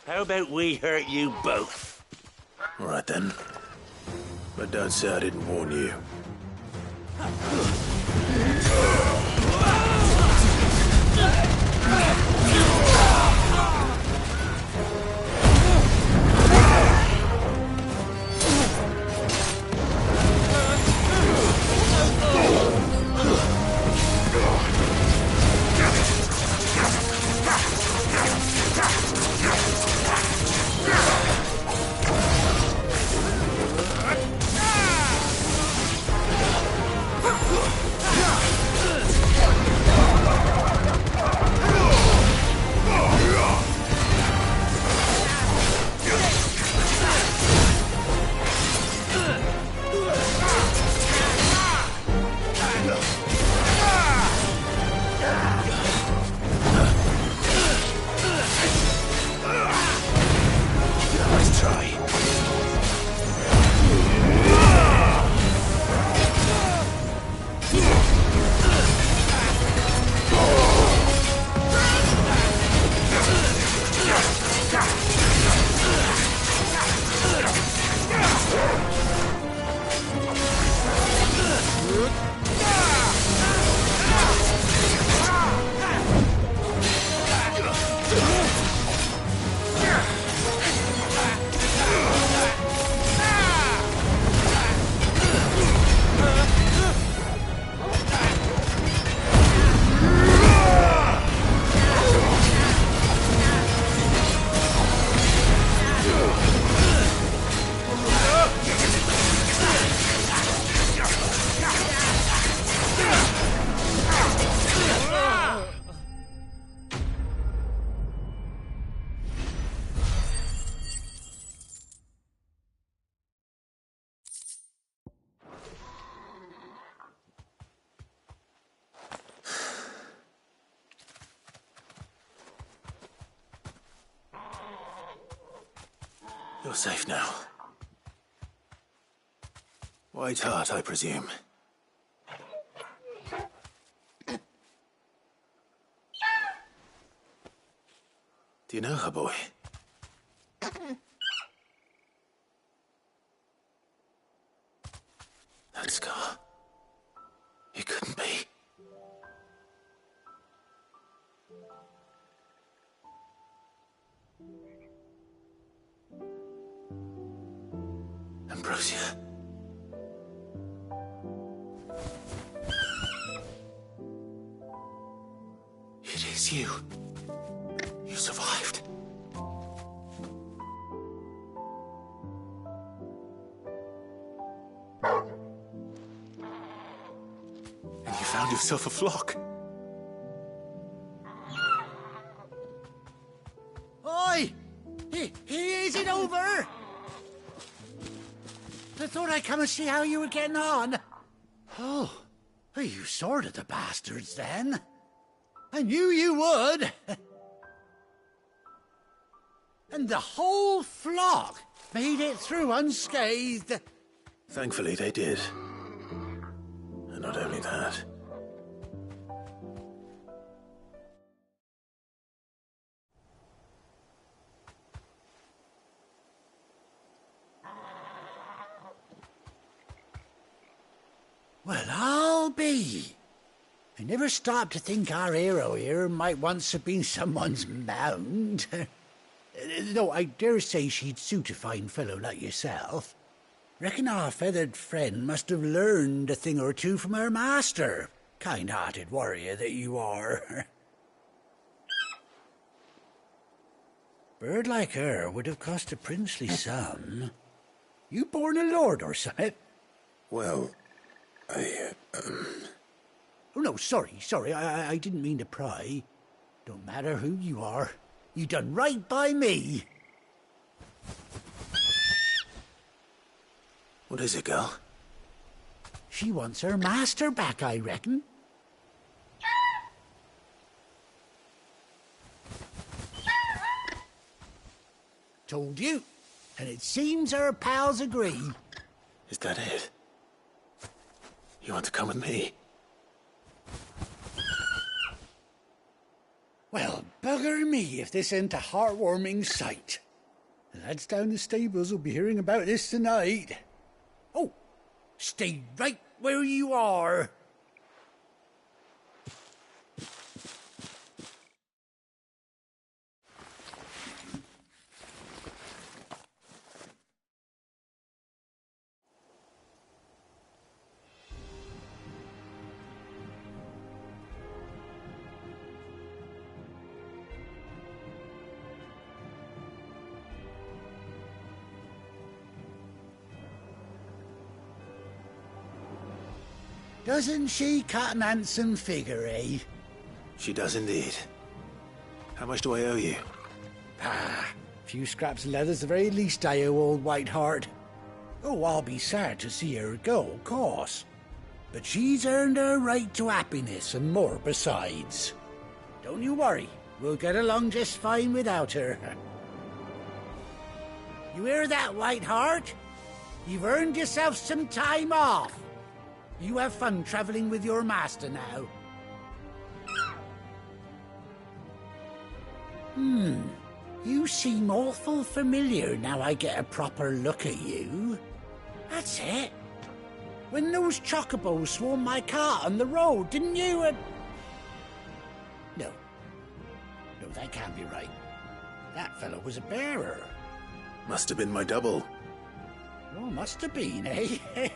how about we hurt you both? All right, then. But don't say I didn't warn you. You're safe now. White Hart, I presume. Do you know her, boy? That scar. It couldn't be. Ambrosia. It is you. You survived. And you found yourself a flock. Oi! Is it over? I thought I'd come and see how you were getting on. Oh, you sorted the bastards then. I knew you would. And the whole flock made it through unscathed. Thankfully, they did. And not only that. Well, I'll be. I never stopped to think our hero here might once have been someone's mount. Though I dare say she'd suit a fine fellow like yourself. Reckon our feathered friend must have learned a thing or two from her master. Kind-hearted warrior that you are. Bird like her would have cost a princely sum. You born a lord or something? Well, Oh, no, sorry. I didn't mean to pry. Don't matter who you are. You done right by me. What is it, girl? She wants her master back, I reckon. Told you. And it seems her pals agree. Is that it? You want to come with me? Well, bugger me if this ain't a heartwarming sight. The lads down the stables will be hearing about this tonight. Oh, stay right where you are. Doesn't she cut an handsome figure, eh? She does indeed. How much do I owe you? A few scraps of leather's the very least I owe old White Hart. Oh, I'll be sad to see her go, of course. But she's earned her right to happiness and more besides. Don't you worry, we'll get along just fine without her. You hear that, White Hart? You've earned yourself some time off. You have fun traveling with your master now. You seem awful familiar now I get a proper look at you. That's it. When those chocobos swarmed my cart on the road, didn't you? No, that can't be right. That fellow was a bearer. Must have been my double. Oh, must have been, eh?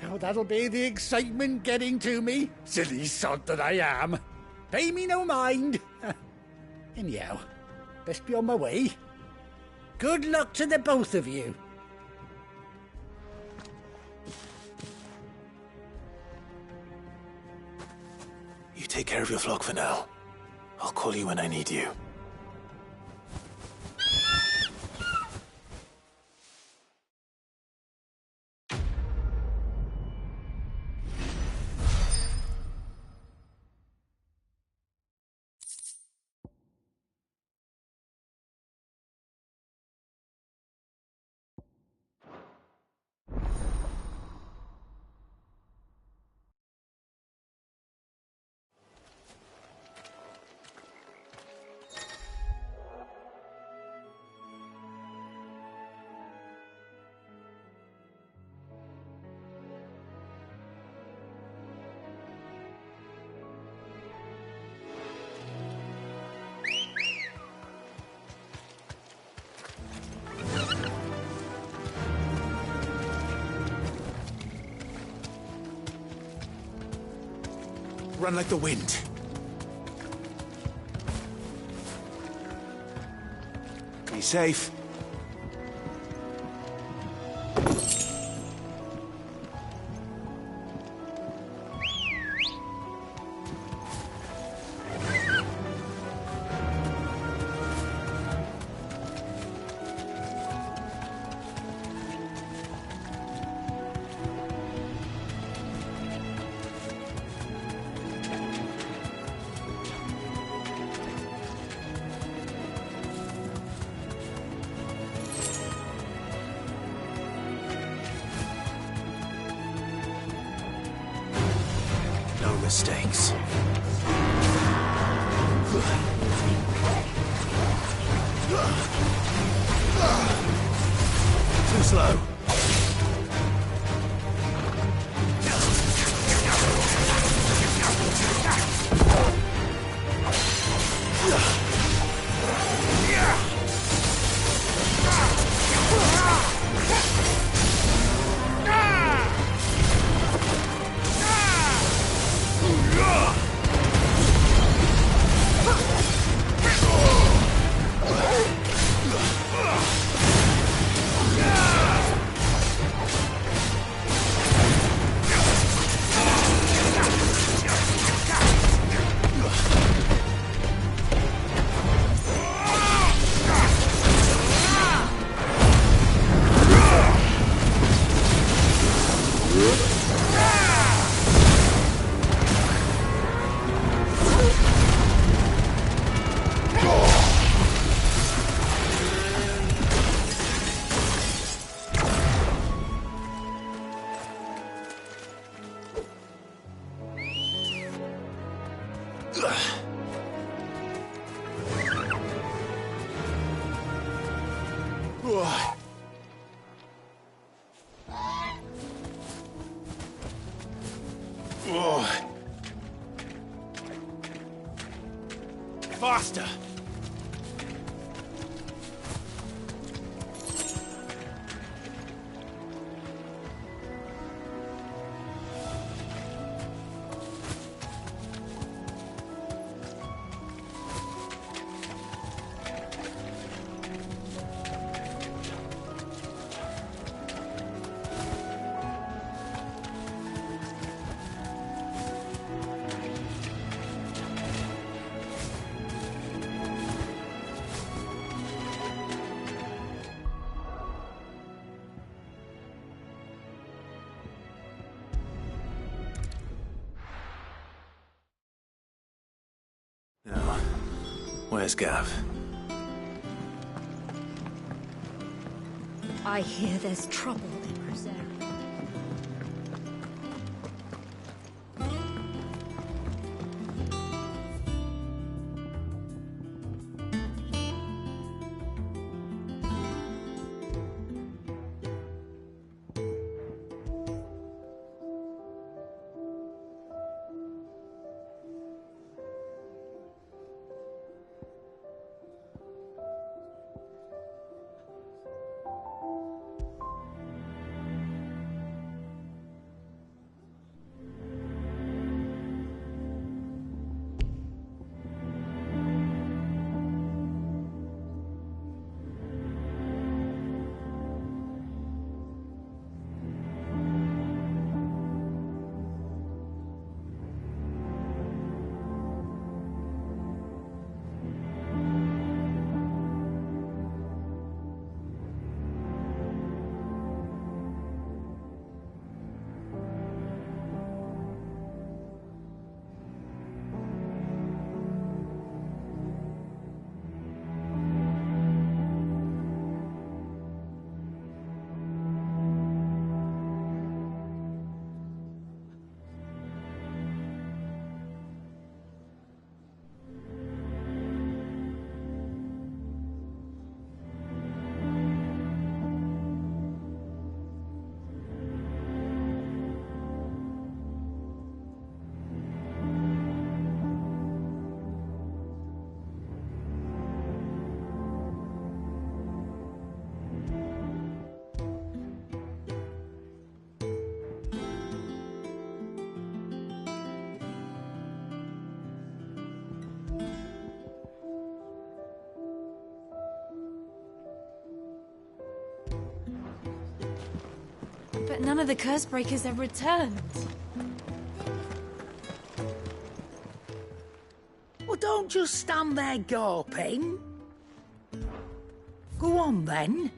Oh, that'll be the excitement getting to me. Silly sod that I am. Pay me no mind. Anyhow, best be on my way. Good luck to the both of you. You take care of your flock for now. I'll call you when I need you. Run like the wind. Be safe. No mistakes. Too slow. Faster! Now, where's Gav? I hear there's trouble in Crusade. But none of the Cursebreakers have returned. Well, don't just stand there gawping. Go on, then.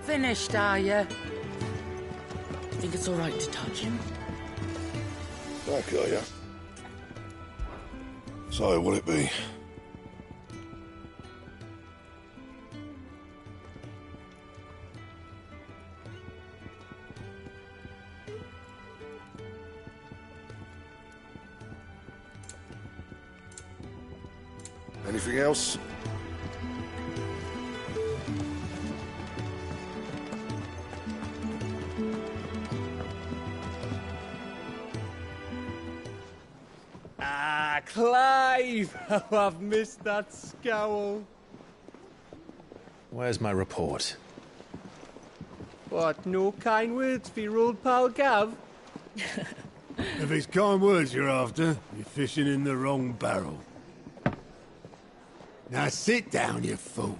Finished, are you? Think it's all right to touch him? Back, are ya? So, will it be? Anything else? Clive! Oh, I've missed that scowl. Where's my report? What, no kind words for your old pal Gav? If it's kind words you're after, you're fishing in the wrong barrel. Now sit down, you fool.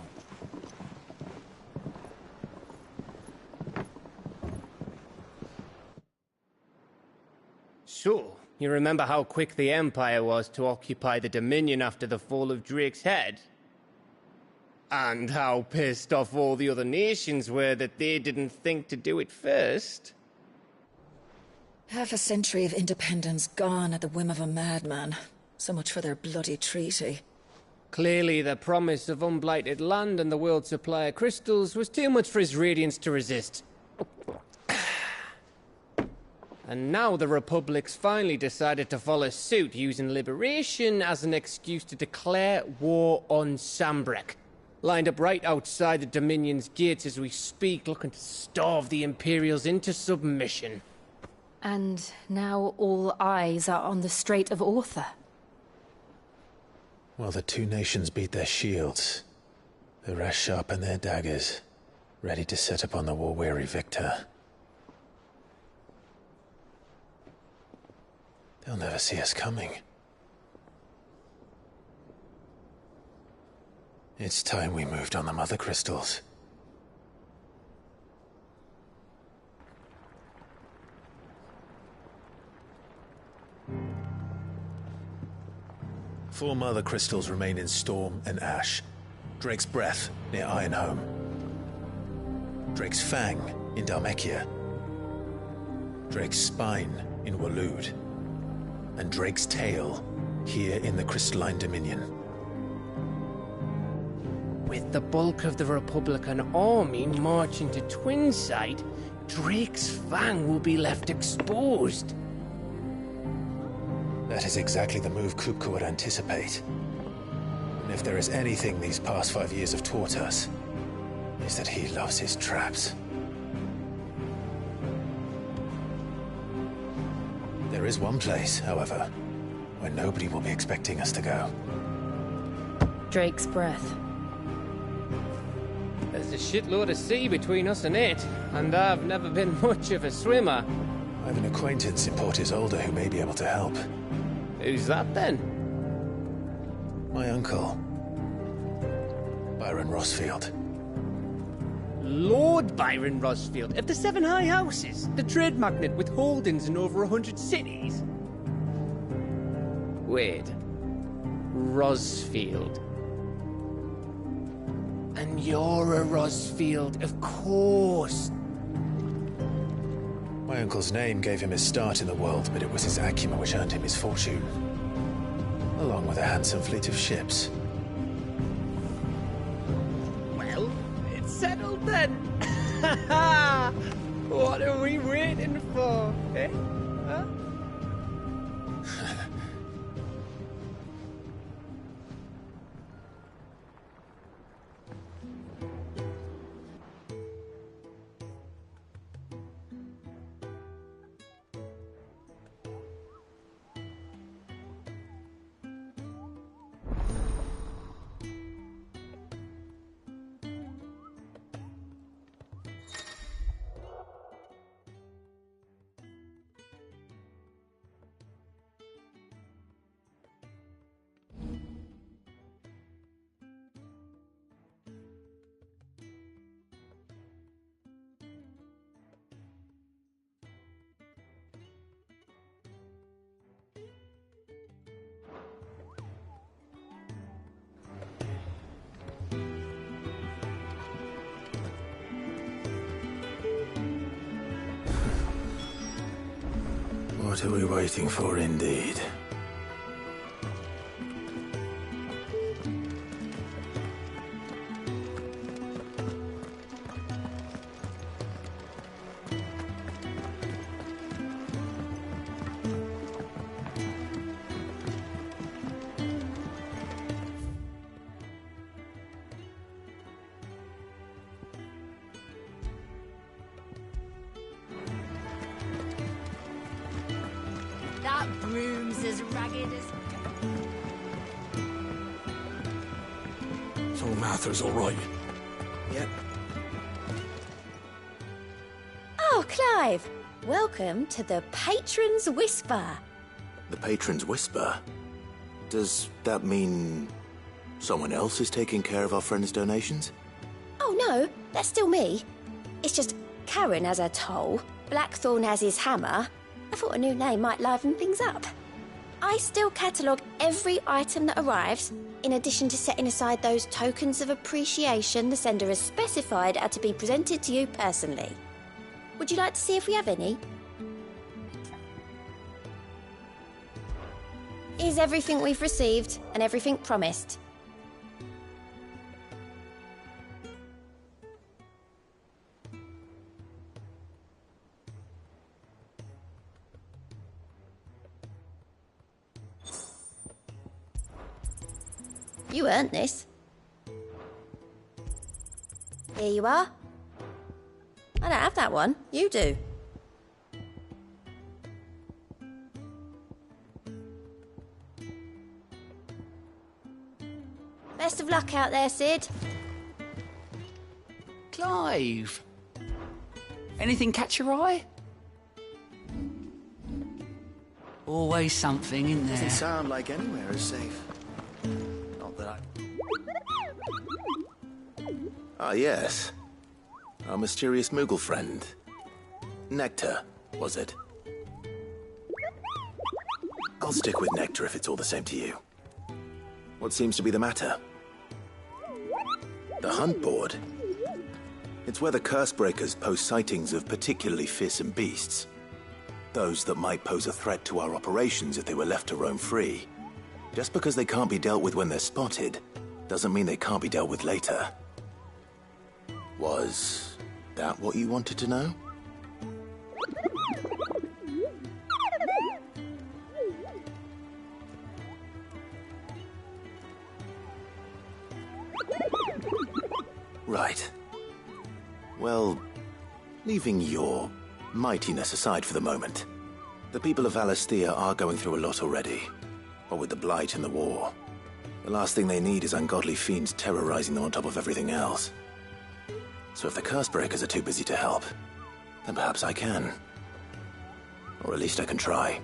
So, you remember how quick the Empire was to occupy the Dominion after the fall of Drake's head? And how pissed off all the other nations were that they didn't think to do it first? Half a century of independence gone at the whim of a madman. So much for their bloody treaty. Clearly, the promise of unblighted land and the world's supply of crystals was too much for his radiance to resist. And now the Republic's finally decided to follow suit, using liberation as an excuse to declare war on Sambrek. Lined up right outside the Dominion's gates as we speak, looking to starve the Imperials into submission. And now all eyes are on the Strait of Author. Well, the two nations beat their shields. The rest sharpen their daggers, ready to set upon the war-weary victor. They'll never see us coming. It's time we moved on the mother crystals. Four mother crystals remain in Storm and Ash. Drake's Breath near Ironhome. Drake's Fang in Dhalmekia. Drake's Spine in Waloed. And Drake's Tail here in the Crystalline Dominion. With the bulk of the Republican army marching to Twinside, Drake's Fang will be left exposed. That is exactly the move Kupka would anticipate. And if there is anything these past 5 years have taught us, is that he loves his traps. There is one place, however, where nobody will be expecting us to go. Drake's Breath. There's a shitload of sea between us and it, and I've never been much of a swimmer. I have an acquaintance in Port Isolde who may be able to help. Who's that then? My uncle, Byron Rosfield. Lord Byron Rosfield of the Seven High Houses, the trade magnate with holdings in over 100 cities. Wait, Rosfield. And you're a Rosfield, of course. My uncle's name gave him his start in the world, but it was his acumen which earned him his fortune, along with a handsome fleet of ships. Well, it's settled then. What are we waiting for, eh? Huh? What are we waiting for, indeed? That broom's as ragged as... So Mather's all right. Yep. Oh, Clive! Welcome to the Patron's Whisper. The Patron's Whisper? Does that mean someone else is taking care of our friend's donations? Oh no, that's still me. It's just Karen has her toll, Blackthorn has his hammer. I thought a new name might liven things up. I still catalogue every item that arrives, in addition to setting aside those tokens of appreciation the sender has specified are to be presented to you personally. Would you like to see if we have any? Is everything we've received and everything promised? You earned this. Here you are. I don't have that one. You do. Best of luck out there, Sid. Clive! Anything catch your eye? Always something in there. Doesn't sound like anywhere is safe. Not that I... Ah, yes. Our mysterious Moogle friend. Nectar, was it? I'll stick with Nectar if it's all the same to you. What seems to be the matter? The hunt board? It's where the Cursebreakers post sightings of particularly fearsome beasts. Those that might pose a threat to our operations if they were left to roam free. Just because they can't be dealt with when they're spotted, doesn't mean they can't be dealt with later. Was that what you wanted to know? Right. Well, leaving your mightiness aside for the moment, the people of Valisthea are going through a lot already. What with the Blight and the war. The last thing they need is ungodly fiends terrorizing them on top of everything else. So if the Cursebreakers are too busy to help, then perhaps I can. Or at least I can try.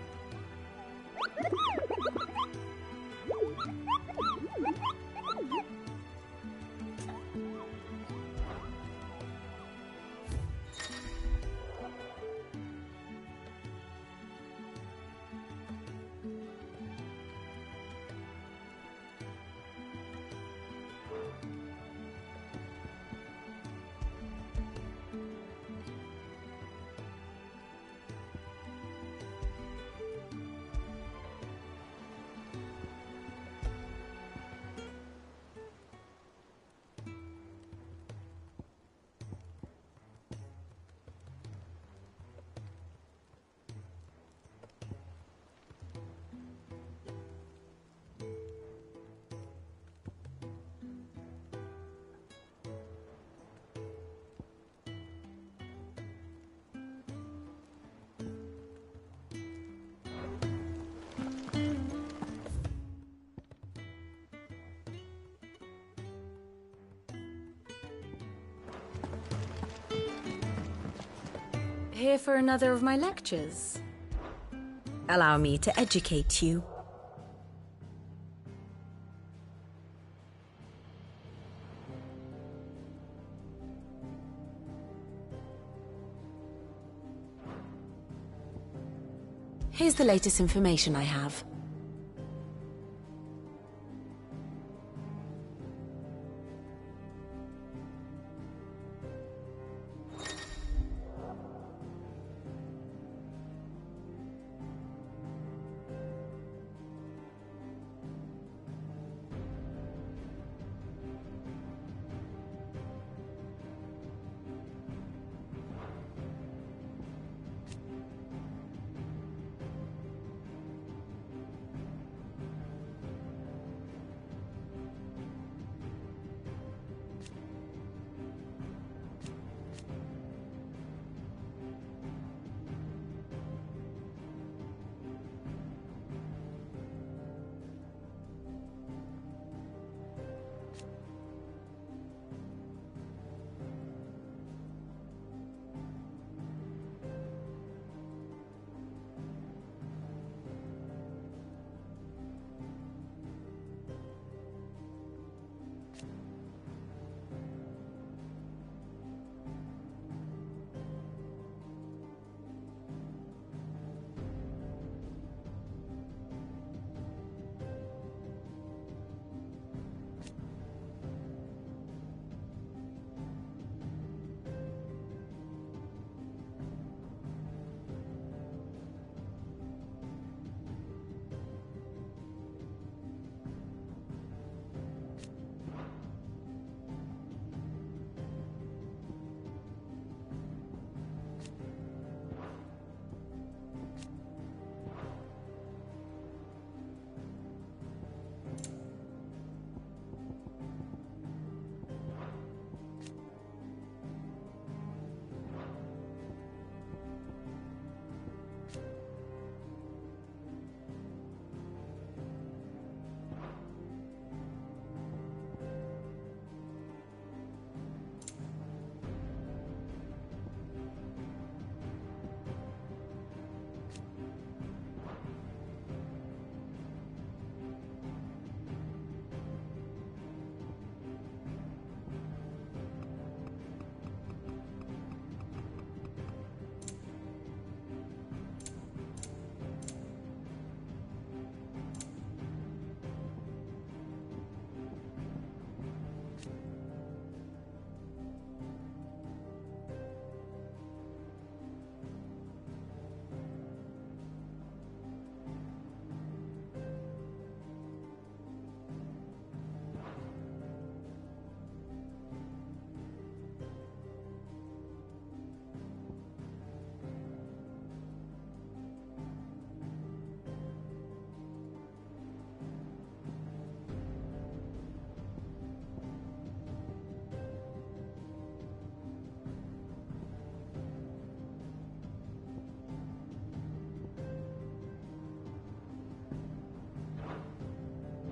Here for another of my lectures? Allow me to educate you. Here's the latest information I have.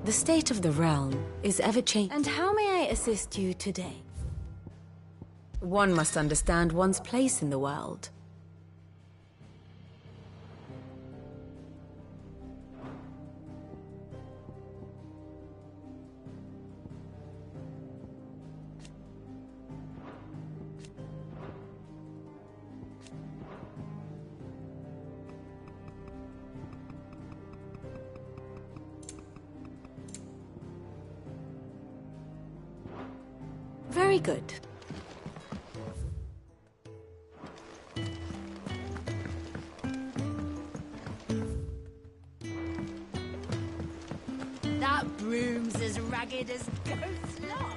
The state of the realm is ever-changing. And how may I assist you today? One must understand one's place in the world. Very good. That broom's as ragged as ghost locks.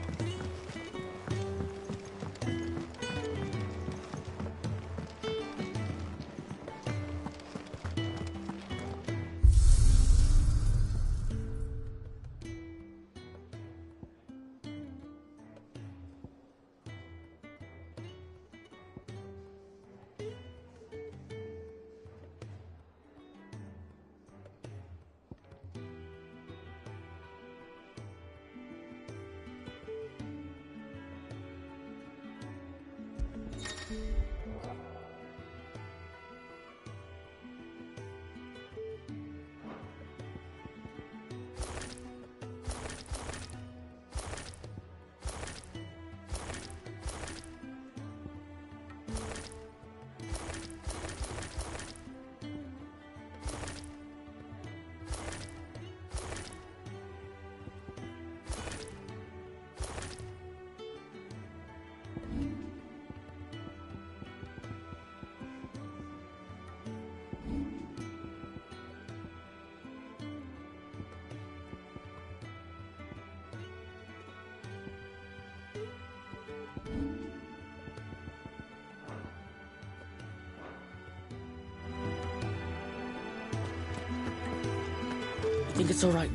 Think it's all right?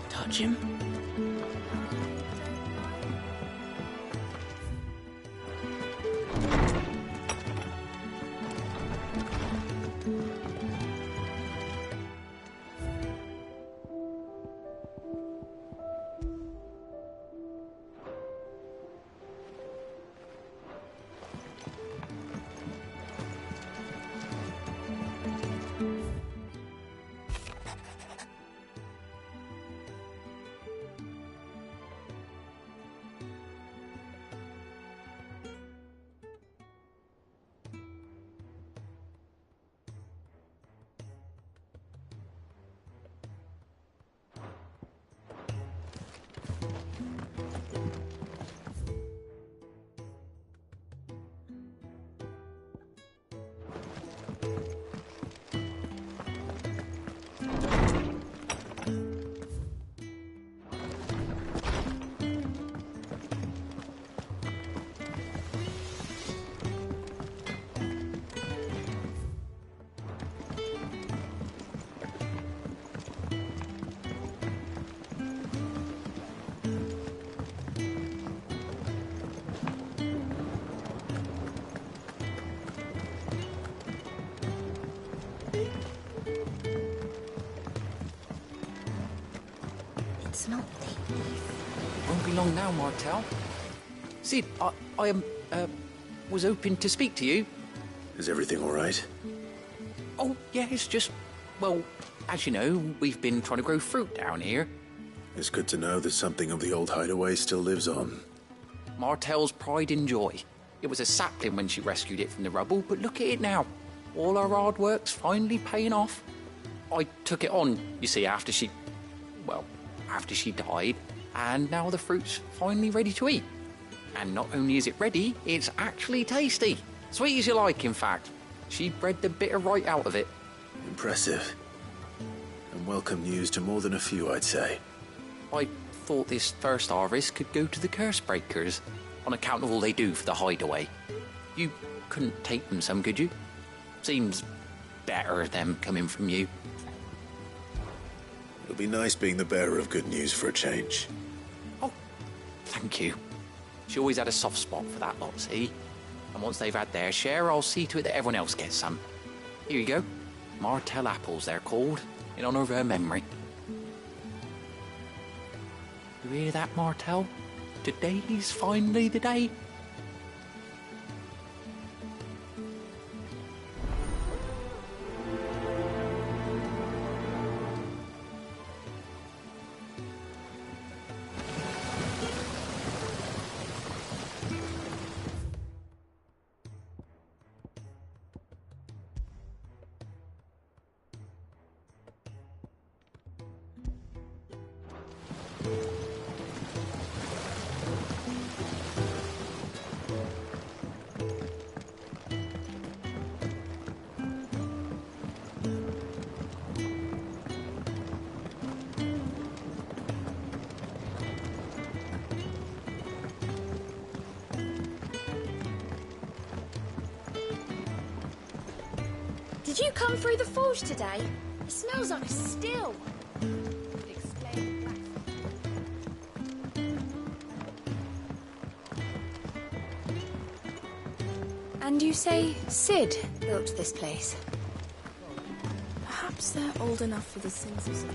Touch him? It's not Won't be long now, Martel. Sid, I was hoping to speak to you. Is everything all right? Oh, yeah, it's just, well, as you know, we've been trying to grow fruit down here. It's good to know that something of the old hideaway still lives on. Martel's pride and joy. It was a sapling when she rescued it from the rubble, but look at it now. All our hard work's finally paying off. I took it on, you see, after she died, and now the fruit's finally ready to eat. And not only is it ready, it's actually tasty. Sweet as you like, in fact. She bred the bitter right out of it. Impressive. And welcome news to more than a few, I'd say. I thought this first harvest could go to the curse breakers, on account of all they do for the hideaway. You couldn't take them some, could you? Seems better them coming from you. It'll be nice being the bearer of good news for a change. Oh, thank you. She always had a soft spot for that lot, see? And once they've had their share, I'll see to it that everyone else gets some. Here you go. Martel apples, they're called, in honour of her memory. You hear that, Martel? Today's finally the day. Did you come through the forge today? It smells like a still. And you say Sid built this place? Perhaps they're old enough for the sins of Sid.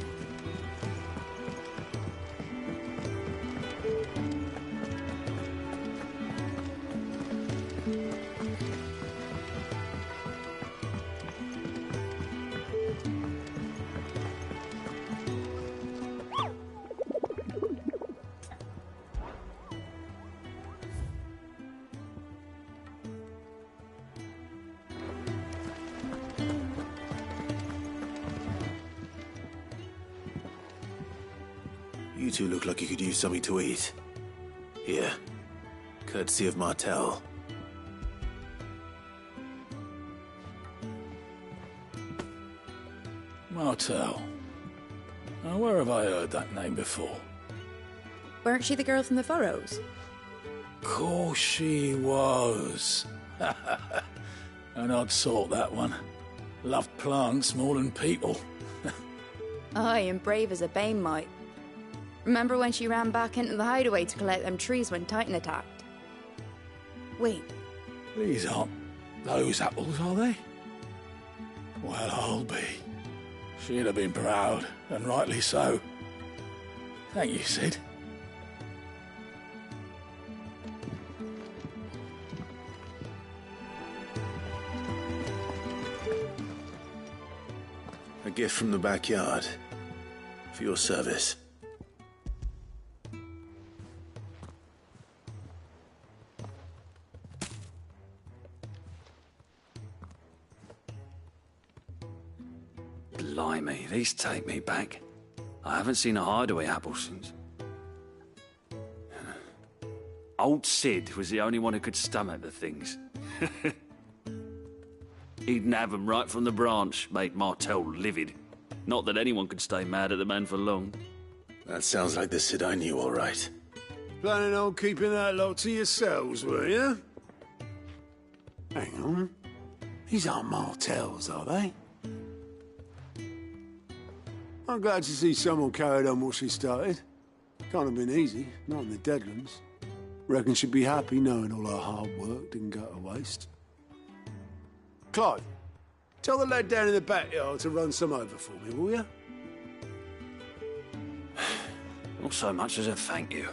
You two look like you could use something to eat. Here, courtesy of Martel. Martel. Now, where have I heard that name before? Weren't she the girl from the Furrows? Course she was. An odd sort, that one. Loved plants more than people. Aye, and brave as a bane might. Remember when she ran back into the hideaway to collect them trees when Titan attacked? Wait, These aren't those apples, are they? Well, I'll be. She'd have been proud, and rightly so. Thank you, Sid. A gift from the backyard. For your service. Blimey, these take me back. I haven't seen a hideaway apple since. Old Sid was the only one who could stomach the things. He'd nab 'em right from the branch, made Martel livid. Not that anyone could stay mad at the man for long. That sounds like the Sid I knew, all right. Planning on keeping that lot to yourselves, were you? Hang on. These aren't Martels, are they? I'm glad to see someone carried on what she started. Can't have been easy, not in the Deadlands. Reckon she'd be happy knowing all her hard work didn't go to waste. Clive, tell the lad down in the backyard to run some over for me, will you? Not so much as a thank you.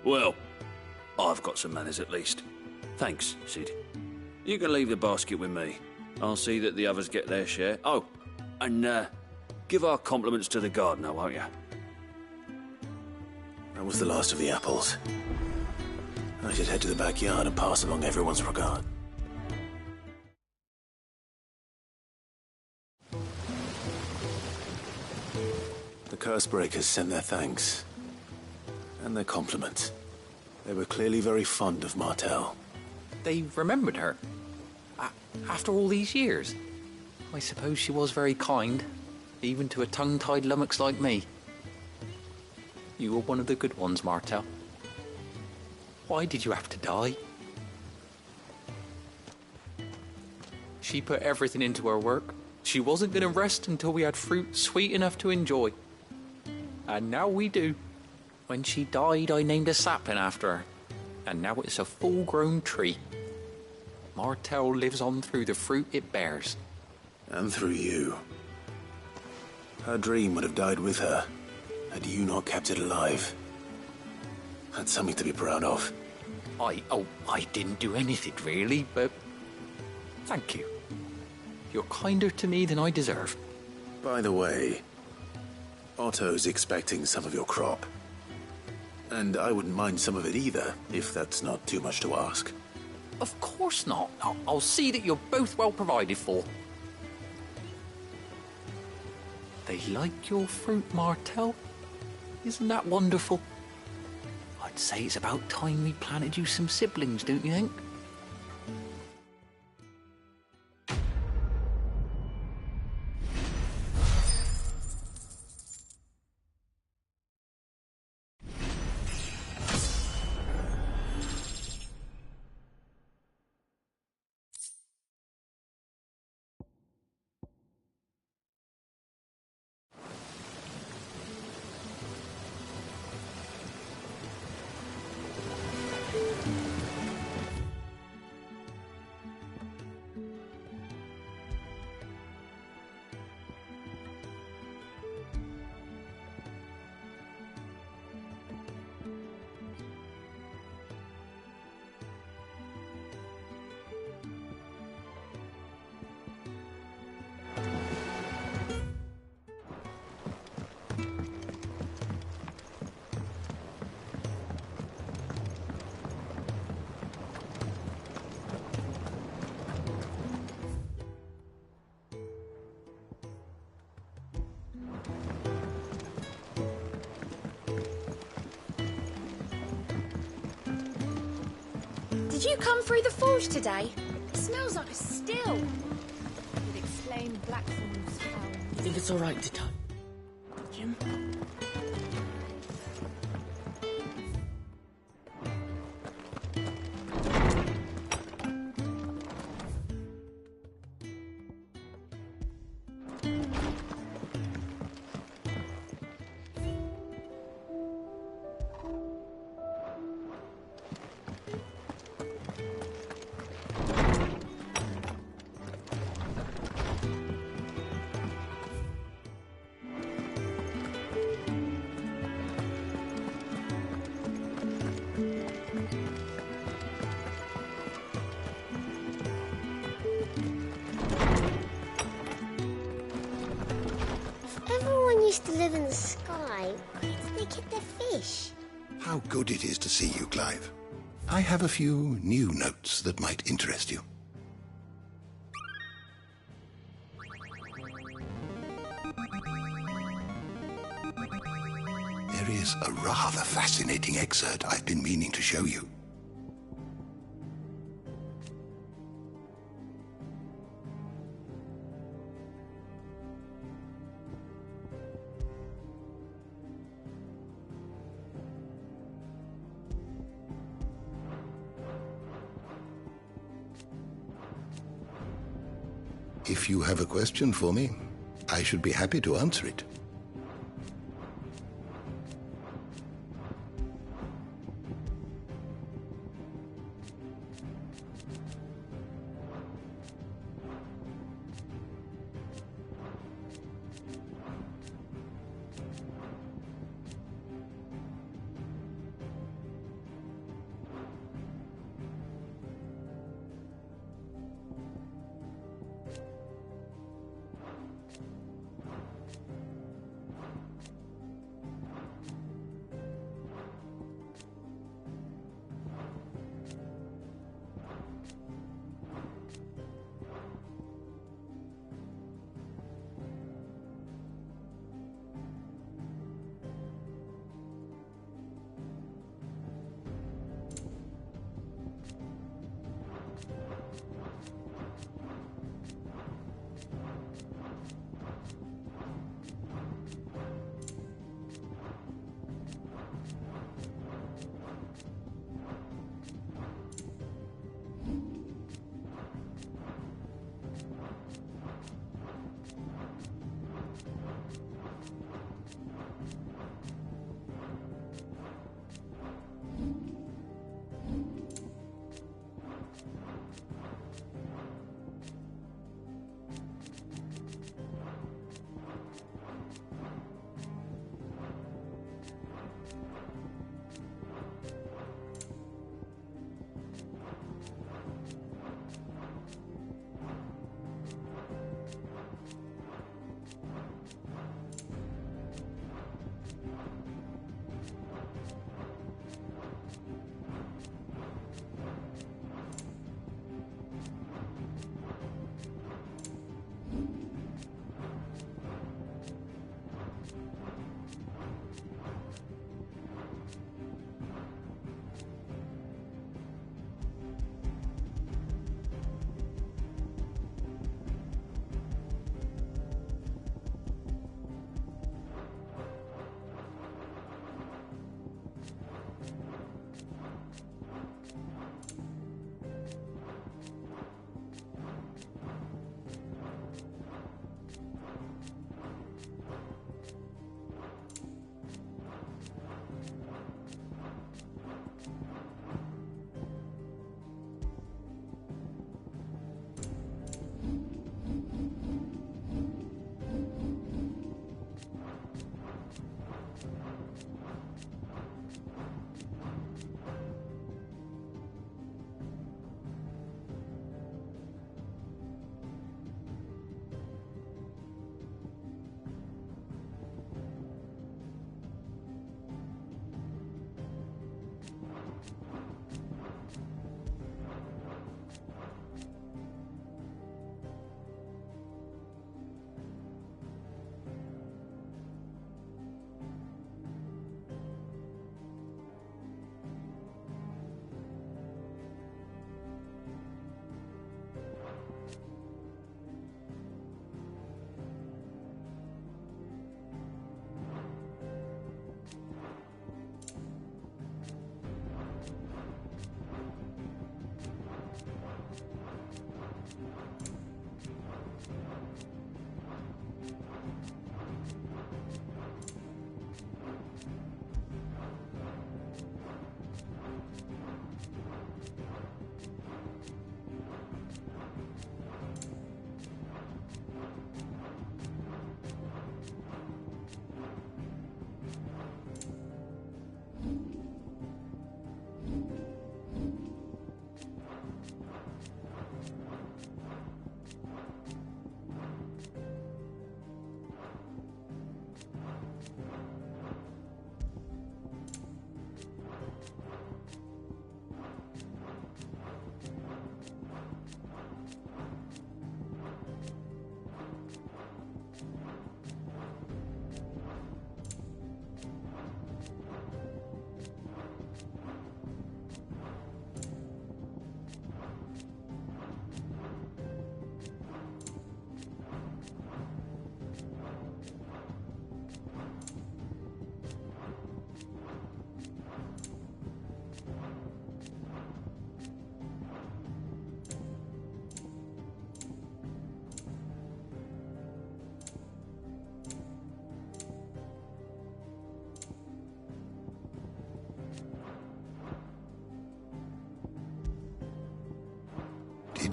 Well, I've got some manners at least. Thanks, Sid. You can leave the basket with me. I'll see that the others get their share. Oh, and give our compliments to the gardener, won't you? That was the last of the apples. I should head to the backyard and pass along everyone's regard. The Cursebreakers sent their thanks. And their compliments. They were clearly very fond of Martel. They remembered her. After all these years. I suppose she was very kind, even to a tongue-tied lummox like me. You were one of the good ones, Martel. Why did you have to die? She put everything into her work. She wasn't going to rest until we had fruit sweet enough to enjoy. And now we do. When she died, I named a sapling after her. And now it's a full-grown tree. Martel lives on through the fruit it bears. And through you. Her dream would have died with her, had you not kept it alive. That's something to be proud of. I didn't do anything really, but thank you. You're kinder to me than I deserve. By the way, Otto's expecting some of your crop. And I wouldn't mind some of it either, if that's not too much to ask. Of course not. I'll see that you're both well provided for. They like your fruit, Martel. Isn't that wonderful? I'd say it's about time we planted you some siblings, don't you think? Did you come through the forge today? It smells like a still. Would explain Blackthorn's power. You think it's all right to touch him? Everyone used to live in the sky. Where did they get their fish? How good it is to see you, Clive. I have a few new notes that might interest you. There is a rather fascinating excerpt I've been meaning to show you. If you have a question for me, I should be happy to answer it.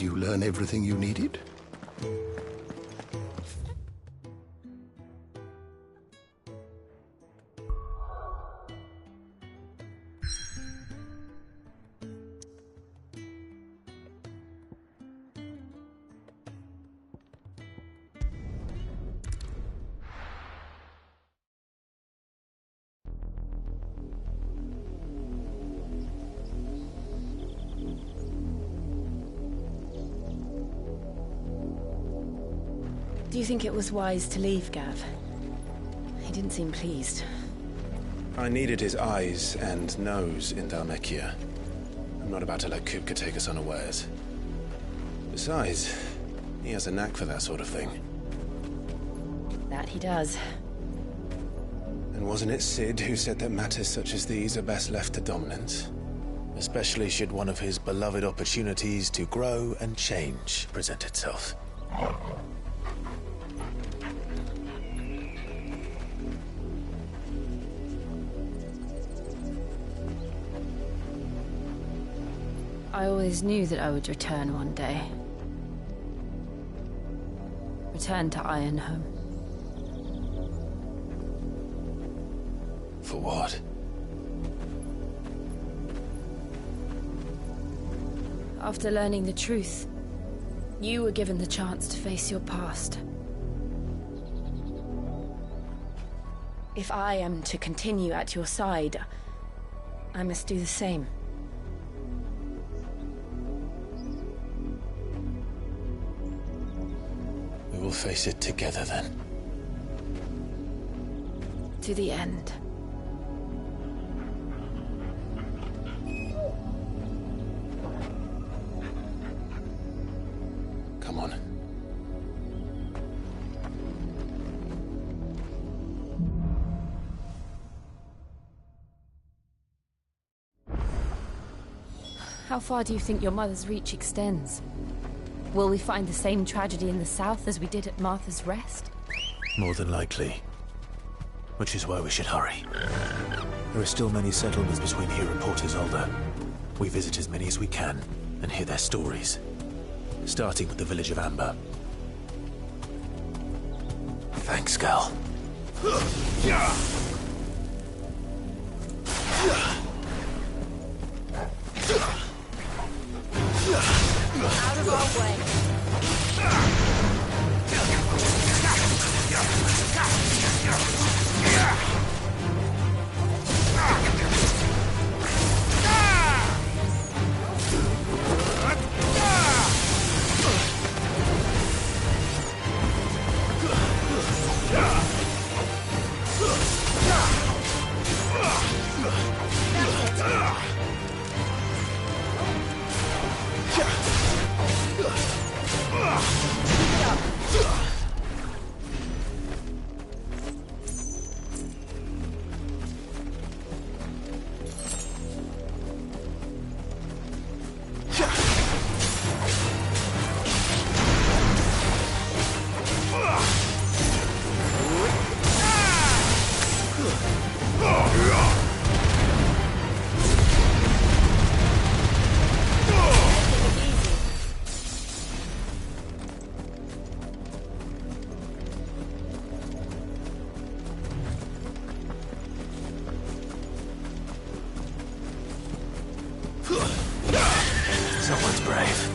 you learn everything you needed? Do you think it was wise to leave, Gav? He didn't seem pleased. I needed his eyes and nose in Dhalmekia. I'm not about to let Kupka take us unawares. Besides, he has a knack for that sort of thing. That he does. And wasn't it Sid who said that matters such as these are best left to dominance? Especially should one of his beloved opportunities to grow and change present itself. I always knew that I would return one day. Return to Ironhome. For what? After learning the truth, you were given the chance to face your past. If I am to continue at your side, I must do the same. We will face it together then. To the end. Come on. How far do you think your mother's reach extends? Will we find the same tragedy in the south as we did at Martha's Rest? More than likely. Which is why we should hurry. There are still many settlements between here and Port Isolde. We visit as many as we can and hear their stories. Starting with the village of Amber. Thanks, Gal. Out of our way. Someone's brave.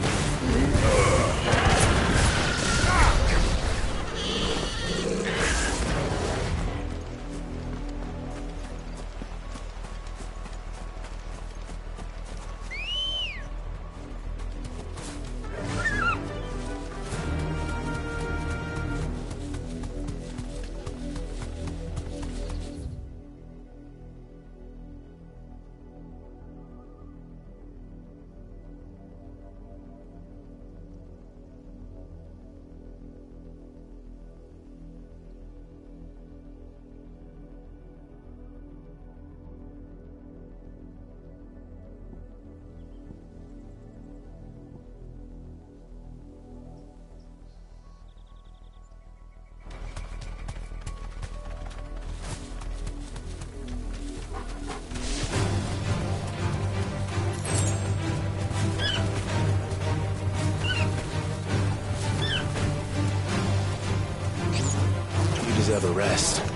deserve a rest.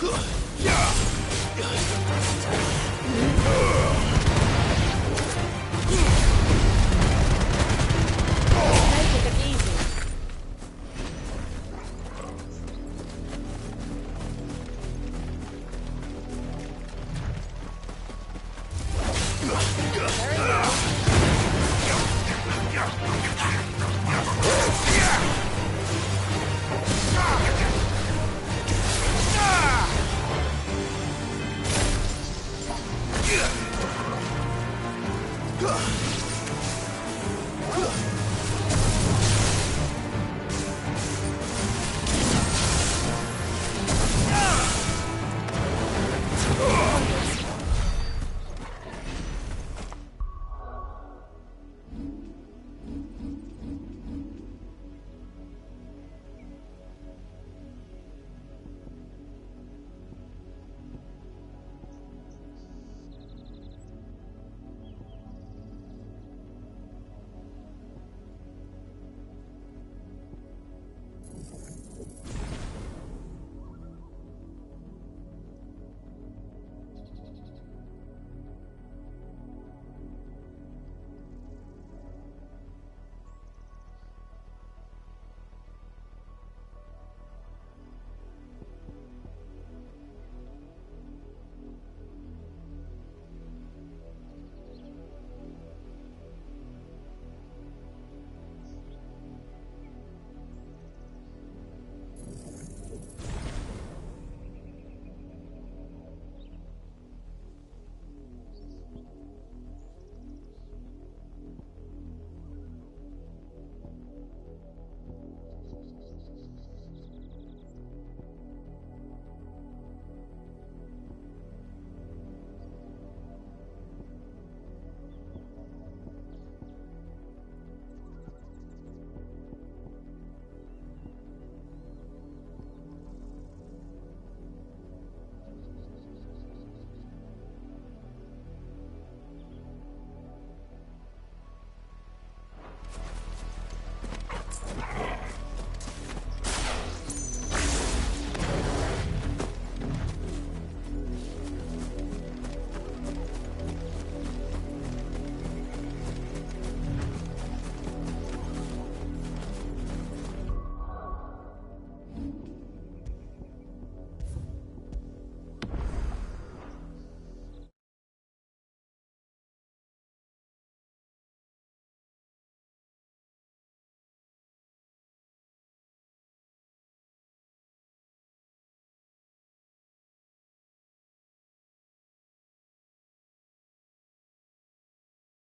Ugh.